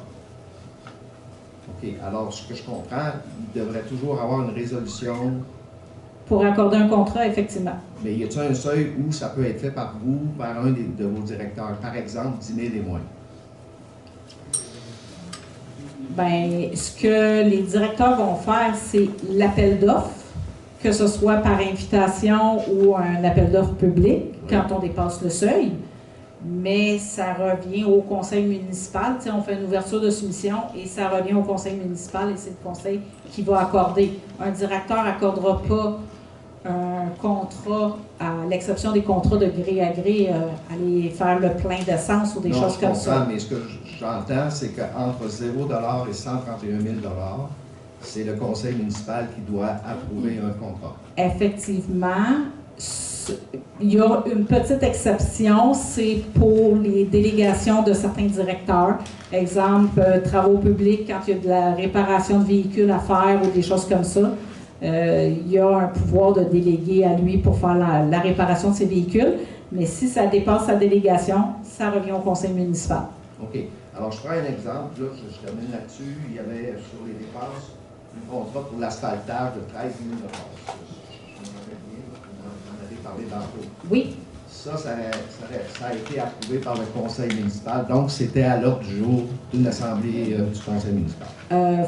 OK. Alors, ce que je comprends, il devrait toujours avoir une résolution. Pour accorder un contrat, effectivement. Mais y a-t-il un seuil où ça peut être fait par vous, par un de vos directeurs? Par exemple, 10 000 et moins. Bien, ce que les directeurs vont faire, c'est l'appel d'offres, que ce soit par invitation ou un appel d'offres public, quand on dépasse le seuil. Mais ça revient au conseil municipal. Tu sais, on fait une ouverture de soumission et ça revient au conseil municipal et c'est le conseil qui va accorder. Un directeur n'accordera pas un contrat, à l'exception des contrats de gré à gré, aller faire le plein d'essence ou des choses comme ça. Mais ce que j'entends, c'est qu'entre 0 $ et 131 000 $, c'est le conseil municipal qui doit approuver un contrat. Effectivement. Il y a une petite exception, c'est pour les délégations de certains directeurs. Exemple, travaux publics, quand il y a de la réparation de véhicules à faire ou des choses comme ça. Il y a un pouvoir de déléguer à lui pour faire la réparation de ses véhicules. Mais si ça dépasse sa délégation, ça revient au conseil municipal. OK. Alors, je prends un exemple. Là, je termine là-dessus. Il y avait sur les dépenses un contrat pour l'asphaltage de 13 000 $. Oui. Ça a été approuvé par le conseil municipal. Donc, c'était à l'ordre du jour d'une assemblée du conseil municipal.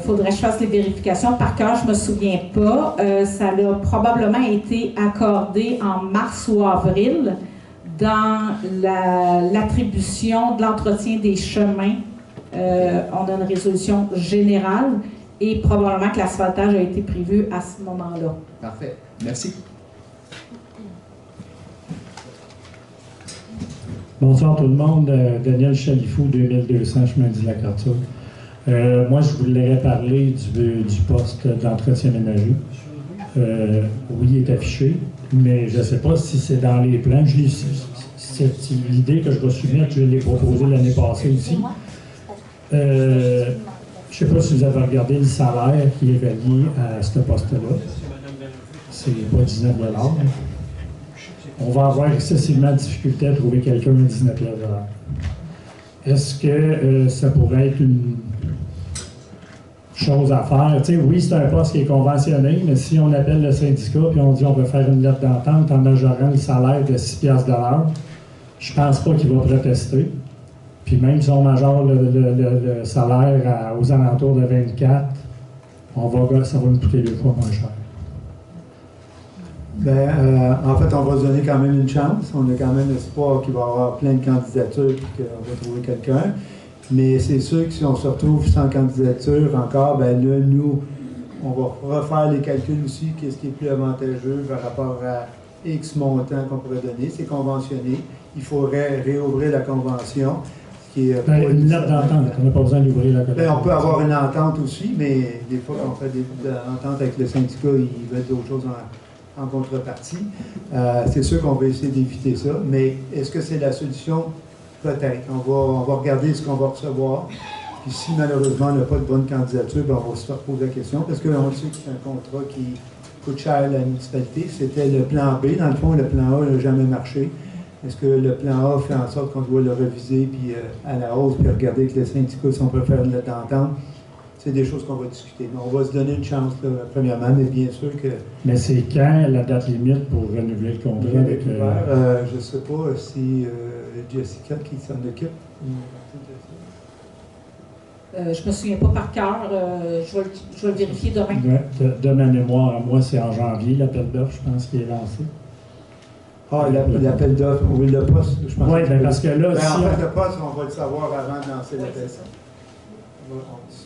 Faudrait que je fasse les vérifications. Par cœur, je ne me souviens pas. Ça a probablement été accordé en mars ou avril dans l'attribution de l'entretien des chemins. On a une résolution générale et probablement que l'asphaltage a été prévu à ce moment-là. Parfait. Merci. Bonsoir tout le monde, Daniel Chalifou, 2200 Chemin du Lac-Arthur. Moi, je voulais parler du poste d'entretien ménager. Oui, il est affiché, mais je ne sais pas si c'est dans les plans. C'est l'idée que je vais soumettre, je l'ai proposée l'année passée aussi. Je ne sais pas si vous avez regardé le salaire qui est relié à ce poste-là. c'est pas 19 $. On va avoir excessivement de difficulté à trouver quelqu'un à 19 $. Est-ce que ça pourrait être une chose à faire? Tu sais, oui, c'est un poste qui est conventionné, mais si on appelle le syndicat et on dit on veut faire une lettre d'entente en majorant le salaire de 6 $ de l'heure, je pense pas qu'il va protester. Puis même si on majore le salaire aux alentours de 24, ça va nous coûter 2 fois moins cher. En fait, on va se donner quand même une chance. On a quand même espoir qu'il va y avoir plein de candidatures et qu'on va trouver quelqu'un. Mais c'est sûr que si on se retrouve sans candidature encore, ben là, nous, on va refaire les calculs aussi, qu'est-ce qui est plus avantageux par rapport à X montant qu'on pourrait donner. C'est conventionné. Il faudrait réouvrir la convention. Qui est une lettre d'entente, on n'a pas besoin d'ouvrir la convention. On peut avoir une entente aussi, mais des fois, quand on fait des ententes avec le syndicat, ils veulent d'autres choses en contrepartie. C'est sûr qu'on va essayer d'éviter ça, mais est-ce que c'est la solution? Peut-être. On va regarder ce qu'on va recevoir. Puis si malheureusement on n'a pas de bonne candidature, ben on va se faire poser la question, parce qu'on sait que c'est un contrat qui coûte cher à la municipalité. C'était le plan B. Dans le fond, le plan A n'a jamais marché. Est-ce que le plan A fait en sorte qu'on doit le reviser puis à la hausse, puis regarder avec les syndicats si on peut faire une lettre d'entente? C'est des choses qu'on va discuter. Mais on va se donner une chance, là, premièrement, mais bien sûr que... Mais c'est quand la date limite pour renouveler le contrat avec... je ne sais pas si Jessica qui s'en occupe. Je ne me souviens pas par cœur. Je vais le vérifier demain. De ma mémoire, à moi, c'est en janvier, l'appel d'offres, je pense, qui est lancé. Ah, l'appel d'offres, oui, le poste, je pense. Oui, bien parce que là... En fait, le poste, on va le savoir avant de lancer l'appel.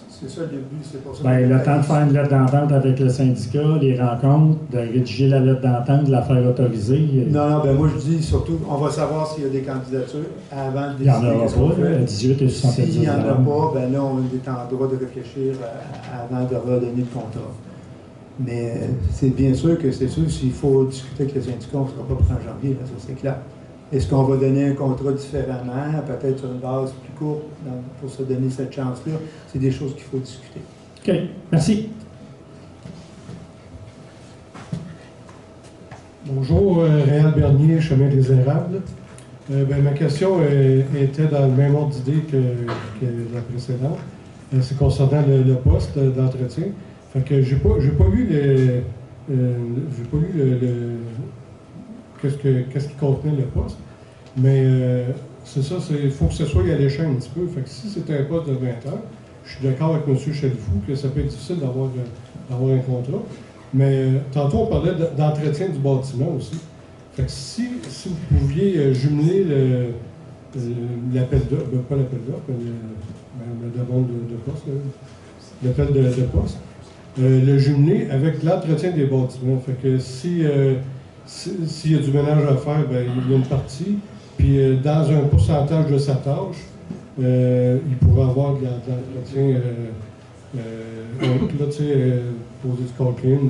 C'est ça le but, c'est pour ça. Bien, le temps de faire une lettre d'entente avec le syndicat, les rencontres, de rédiger la lettre d'entente, de la faire autoriser. Non, ben moi je dis surtout, on va savoir s'il y a des candidatures avant de décider. Il n'y en aura pas, 18 et 70 S'il n'y en a pas, ben là, on est en droit de réfléchir avant de redonner le contrat. Mais c'est bien sûr que c'est sûr, s'il faut discuter avec le syndicat, on ne sera pas pour en janvier, là, ça c'est clair. Est-ce qu'on va donner un contrat différemment, peut-être sur une base plus courte, pour se donner cette chance-là? C'est des choses qu'il faut discuter. OK. Merci. Bonjour, Réal Bernier, Chemin des Érables. Ma question était dans le même ordre d'idée que la précédente. C'est concernant le poste d'entretien. Fait que j'ai pas lu qu'est-ce qui contenait le poste. Mais c'est ça, il faut que ce soit à l'échelle un petit peu. Fait que si c'était un poste de 20 heures, je suis d'accord avec M. Chalifou que ça peut être difficile d'avoir un contrat. Mais tantôt, on parlait d'entretien du bâtiment aussi. Fait que si vous pouviez jumeler l'appel d'offres, pas l'appel d'offres, mais la demande de poste, l'appel de poste, le jumeler avec l'entretien des bâtiments. Fait que s'il y a du ménage à faire, ben, il y a une partie. Puis dans un pourcentage de sa tâche, il pourra avoir de l'entretien, poser du caulking,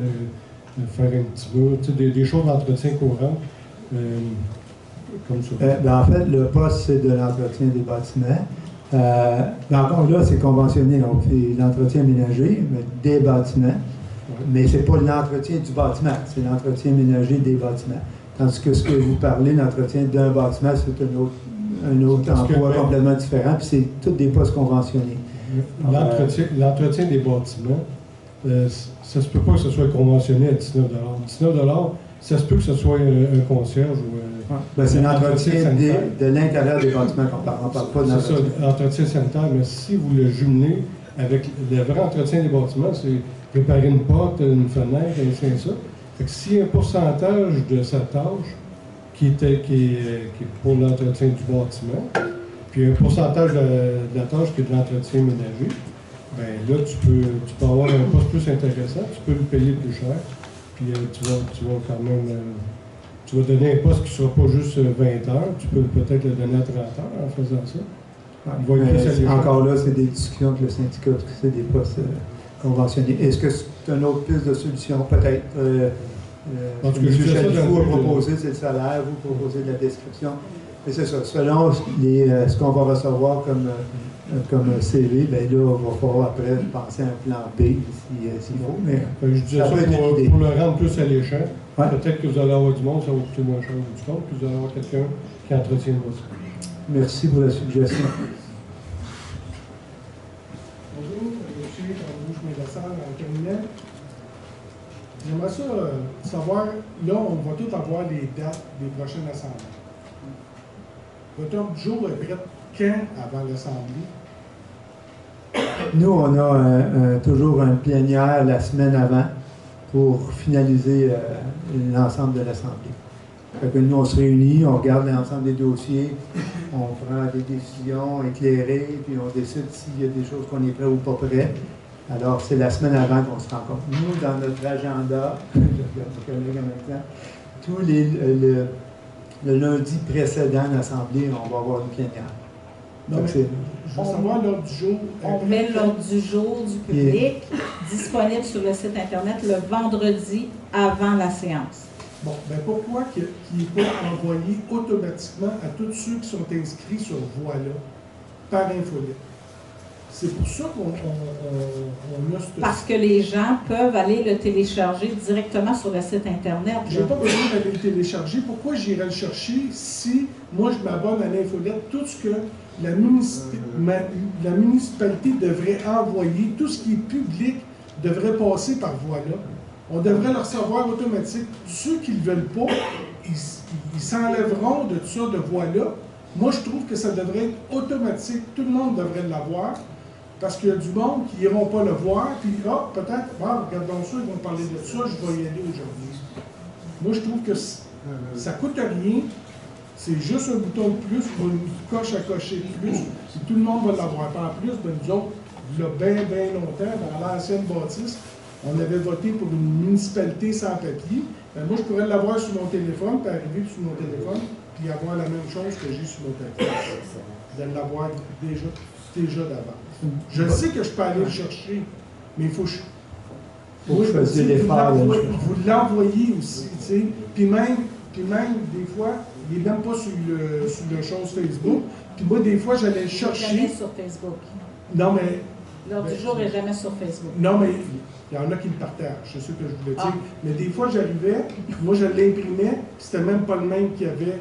faire un petit mur, des choses d'entretien courant, comme ça. En fait, le poste, c'est de l'entretien des bâtiments. Encore là, c'est conventionné, on fait l'entretien ménager, mais des bâtiments. Mais ce n'est pas l'entretien du bâtiment, c'est l'entretien ménager des bâtiments. Tandis que ce que vous parlez, l'entretien d'un bâtiment, c'est un autre emploi complètement différent, puis c'est tous des postes conventionnés. L'entretien des bâtiments, ça se peut pas que ce soit conventionné à 19 $. 19 $, ça se peut que ce soit un concierge ou c'est l'entretien de l'intérieur des bâtiments qu'on parle. On ne parle pas de l'entretien. C'est ça, l'entretien sanitaire, mais si vous le jumelez avec le vrai entretien des bâtiments, c'est réparer une porte, une fenêtre, et ainsi de ça. Fait que s'il y a un pourcentage de sa tâche qui est pour l'entretien du bâtiment, puis un pourcentage de la tâche qui est de l'entretien ménager, bien là, tu peux avoir un poste plus intéressant, tu peux le payer plus cher, puis tu vas quand même... tu vas donner un poste qui ne sera pas juste 20 heures, tu peux peut-être le donner à 30 heures en faisant ça. Encore là, c'est des discussions avec le syndicat, parce que c'est des postes conventionnés. Est-ce que c'est une autre piste de solution? Peut-être. M. Chalifou a proposé, c'est le salaire, vous proposez de la description. Mais c'est ça, selon ce qu'on va recevoir comme comme CV, bien là, il va falloir après penser à un plan B s'il faut. Mais je disais ça pour le rendre plus alléchant. Ouais. Peut-être que vous allez avoir du monde, ça va coûter moins cher du compte, puis vous allez avoir quelqu'un qui entretiendra ça. Merci pour la suggestion. Bonjour, monsieur Andrew Schmidt-Lassalle, en terminant. J'aimerais ça savoir, là, on va tous avoir les dates des prochaines assemblées. Votre ordre du jour est prêt quand avant l'assemblée? Nous, on a toujours un plénière la semaine avant pour finaliser l'ensemble de l'Assemblée. Fait que nous, on se réunit, on regarde l'ensemble des dossiers, on prend des décisions éclairées, puis on décide s'il y a des choses qu'on est prêt ou pas prêt. Alors, c'est la semaine avant qu'on se rencontre. Nous, dans notre agenda, je regarde mon collègue en même temps, tous le lundi précédent l'Assemblée, on va avoir une plénière. Non, je veux savoir l'ordre du jour. On met l'ordre du jour du public disponible sur le site Internet le vendredi avant la séance. Bon, ben pourquoi qu'il n'est pas envoyé automatiquement à tous ceux qui sont inscrits sur Voilà par infolette? C'est pour ça qu'on a ce... Parce que les gens peuvent aller le télécharger directement sur le site Internet. Je n'ai pas besoin d'aller le télécharger. Pourquoi j'irais le chercher si moi je m'abonne à l'infolette? Tout ce que la municipalité devrait envoyer, tout ce qui est public devrait passer par Voilà. On devrait le recevoir automatique. Ceux qui ne le veulent pas, ils s'enlèveront de tout ça de Voilà. Moi, je trouve que ça devrait être automatique. Tout le monde devrait l'avoir. Parce qu'il y a du monde qui n'iront pas le voir, puis peut-être, regardons ça, ils vont parler de ça, je vais y aller aujourd'hui. Moi, je trouve que ça ne coûte rien. C'est juste un bouton de plus pour une coche à cocher de plus. Si tout le monde va l'avoir. En plus, nous autres, il y a bien longtemps, dans l'ancienne bâtisse, on avait voté pour une municipalité sans papier. Ben, moi, je pourrais l'avoir sur mon téléphone, puis arriver sur mon téléphone, puis avoir la même chose que j'ai sur mon papier. De l'avoir déjà d'avance. Je sais que je peux aller le chercher, mais il faut que vous l'envoyez aussi, tu sais. Puis même, des fois, il n'est même pas sur le chose Facebook. Puis moi, des fois, j'allais le chercher. Jamais sur Facebook. Non, mais... L'ordre du jour n'est jamais sur Facebook. Non, mais il y en a qui le partagent, c'est ce que je voulais dire. Mais des fois, j'arrivais, moi, je l'imprimais, puis c'était même pas le même qui avait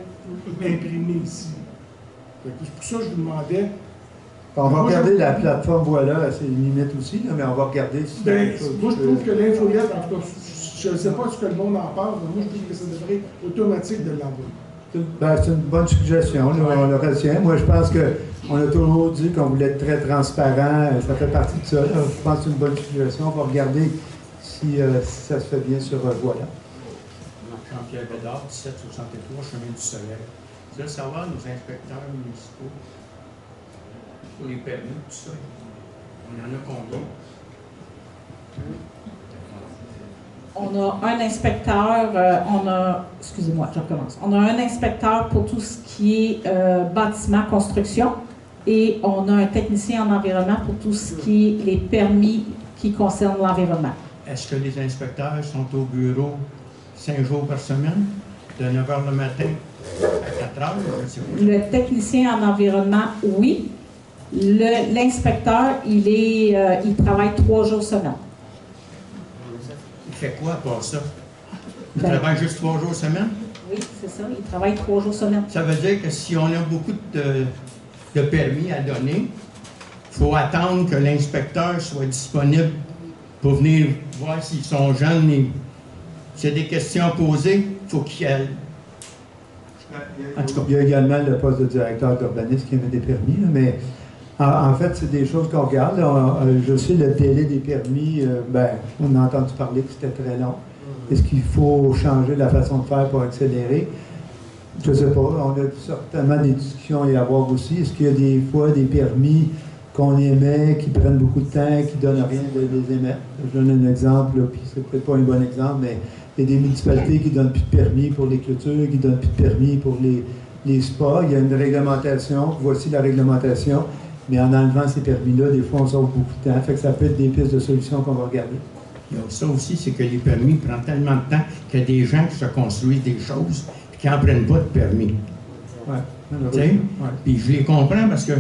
imprimé ici. C'est pour ça que je vous demandais... On va regarder la plateforme Voilà, c'est une limite aussi, là, mais on va regarder si moi, je trouve que l'infolette, en tout cas, je ne sais pas ce que le monde en parle, mais moi, je trouve que ça devrait être automatique de l'envoyer. C'est une bonne suggestion, là, on le retient. Moi, je pense qu'on a toujours dit qu'on voulait être très transparent, ça fait partie de ça. Là. Je pense que c'est une bonne suggestion. On va regarder si ça se fait bien sur Voilà. Jean-Pierre Bédard, 1763, Chemin du Soleil. Je veux savoir, nos inspecteurs municipaux, pour les permis, tout ça, on en a combien? On a un inspecteur, excusez-moi, je recommence. On a un inspecteur pour tout ce qui est bâtiment, construction, et on a un technicien en environnement pour tout ce qui est les permis qui concernent l'environnement. Est-ce que les inspecteurs sont au bureau 5 jours par semaine, de 9 h le matin à 4 h? Le technicien en environnement, oui. L'inspecteur, il travaille 3 jours semaine. Il fait quoi à part ça? Il travaille juste 3 jours semaine? Oui, c'est ça. Il travaille 3 jours semaine. Ça veut dire que si on a beaucoup de permis à donner, il faut attendre que l'inspecteur soit disponible pour venir voir s'ils sont jeunes. Et s'il y a des questions à poser, il faut qu'ils aillent. Il y a également le poste de directeur d'urbanisme qui émet des permis, là, mais en fait, c'est des choses qu'on regarde. Je sais le délai des permis, on a entendu parler que c'était très long. Est-ce qu'il faut changer la façon de faire pour accélérer? Je ne sais pas. On a certainement des discussions à y avoir aussi. Est-ce qu'il y a des fois des permis qu'on émet, qui prennent beaucoup de temps, qui ne donnent rien de les émettre? Je donne un exemple, puis c'est peut-être pas un bon exemple, mais il y a des municipalités qui ne donnent plus de permis pour les clôtures, qui ne donnent plus de permis pour les spas. Il y a une réglementation. Voici la réglementation. Mais en enlevant ces permis-là, des fois, on sauve beaucoup de temps. Fait que ça peut être des pistes de solutions qu'on va regarder. Il y a ça aussi, c'est que les permis prennent tellement de temps qu'il y a des gens qui se construisent des choses et qui n'en prennent pas de permis. Oui. Puis je les comprends parce que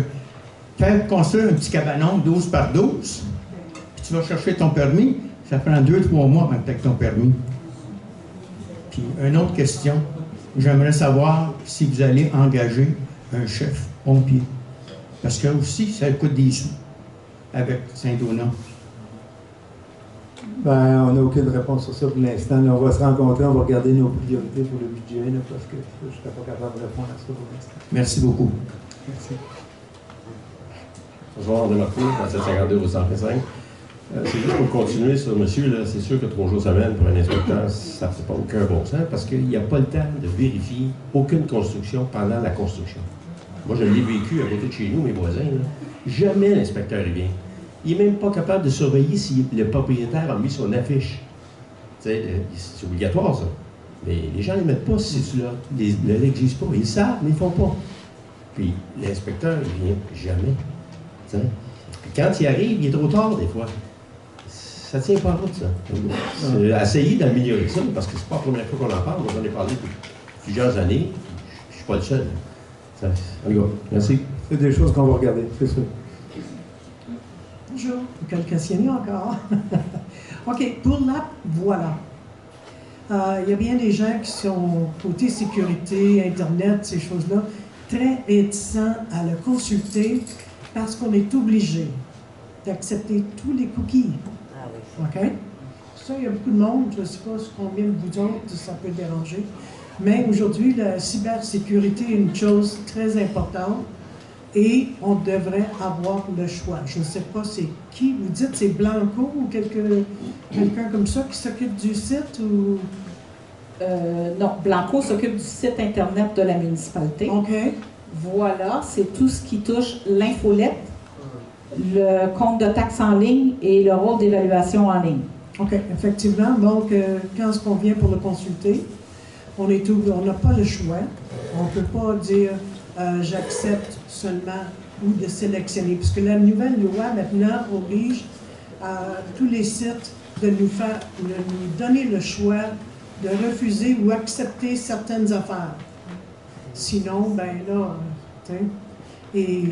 faire construire un petit cabanon 12 par 12, puis tu vas chercher ton permis, ça prend 2-3 mois avant que tu aies ton permis. Puis, une autre question, j'aimerais savoir si vous allez engager un chef pompier. Parce que aussi, ça coûte des sous avec Saint-Donat. Ben, on n'a aucune réponse sur ça pour l'instant. On va se rencontrer, on va regarder nos priorités pour le budget, là, parce que je ne serais pas capable de répondre à ça pour l'instant. Merci beaucoup. Merci. Bonjour, André Marcoux, 752 au 105. C'est juste pour continuer sur monsieur, là, c'est sûr que 3 jours semaine pour un inspecteur, ça ne fait pas aucun bon sens parce qu'il n'y a pas le temps de vérifier aucune construction pendant la construction. Moi, je l'ai vécu à côté de chez nous, mes voisins. Là. Jamais l'inspecteur vient. Il n'est même pas capable de surveiller si le propriétaire a mis son affiche. C'est obligatoire, ça. Mais les gens ne les mettent pas si tu ne l'exiges pas. Ils le savent, mais ils ne font pas. Puis l'inspecteur, il ne vient jamais. T'sais. Puis quand il arrive, il est trop tard, des fois. Ça ne tient pas en route, ça. Essayez d'améliorer ça, parce que c'est pas la première fois qu'on en parle. Moi, j'en ai parlé depuis plusieurs années. Je ne suis pas le seul. Merci. C'est des choses qu'on va regarder, c'est ça. Bonjour, Nicole Cassiani encore. OK, pour l'app, voilà. Il y a bien des gens qui sont côté sécurité, Internet, ces choses-là, très réticents à le consulter parce qu'on est obligé d'accepter tous les cookies. Ah oui. OK? Ça, il y a beaucoup de monde, je ne sais pas combien de vous autres ça peut déranger, mais aujourd'hui, la cybersécurité est une chose très importante. Et on devrait avoir le choix. Je ne sais pas c'est qui. Vous dites c'est Blanco ou quelqu'un comme ça qui s'occupe du site ou... Non, Blanco s'occupe du site Internet de la municipalité. OK. Voilà, c'est tout ce qui touche l'infolette, le compte de taxes en ligne et le rôle d'évaluation en ligne. OK, effectivement. Donc, quand on vient pour le consulter, on n'a pas le choix. On ne peut pas dire... j'accepte seulement ou de sélectionner. Puisque la nouvelle loi, maintenant, oblige tous les sites de nous donner le choix de refuser ou accepter certaines affaires. Sinon, ben là, et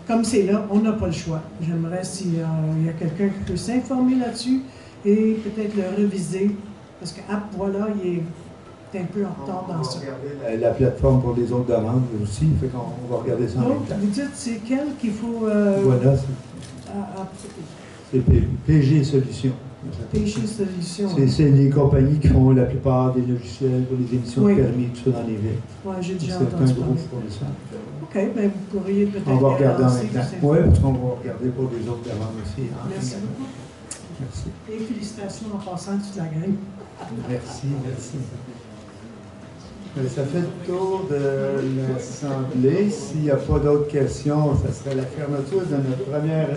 comme c'est là, on n'a pas le choix. J'aimerais s'il y a quelqu'un qui peut s'informer là-dessus et peut-être le réviser. Parce que, voilà, il est un peu en retard dans ça. On va regarder la plateforme pour les autres demandes aussi, fait qu'on va regarder ça en même temps. Vous dites, c'est quel qu'il faut... Voilà, c'est PG Solutions. PG Solutions. C'est les compagnies qui font la plupart des logiciels pour les émissions de permis, tout ça dans les villes. Oui, j'ai déjà entendu parler. C'est un gros fournisseur. OK, bien vous pourriez peut-être... On va regarder en même temps. Oui, parce qu'on va regarder pour les autres demandes aussi. Merci beaucoup. Merci. Et félicitations en passant toute la gang. Merci, merci. Ça fait le tour de l'Assemblée. S'il n'y a pas d'autres questions, ça serait la fermeture de notre première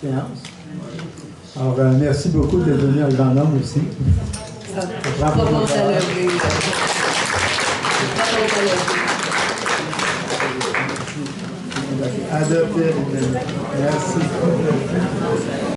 séance. Alors, merci beaucoup d'être venu en grand nombre aussi. Adopté. Merci.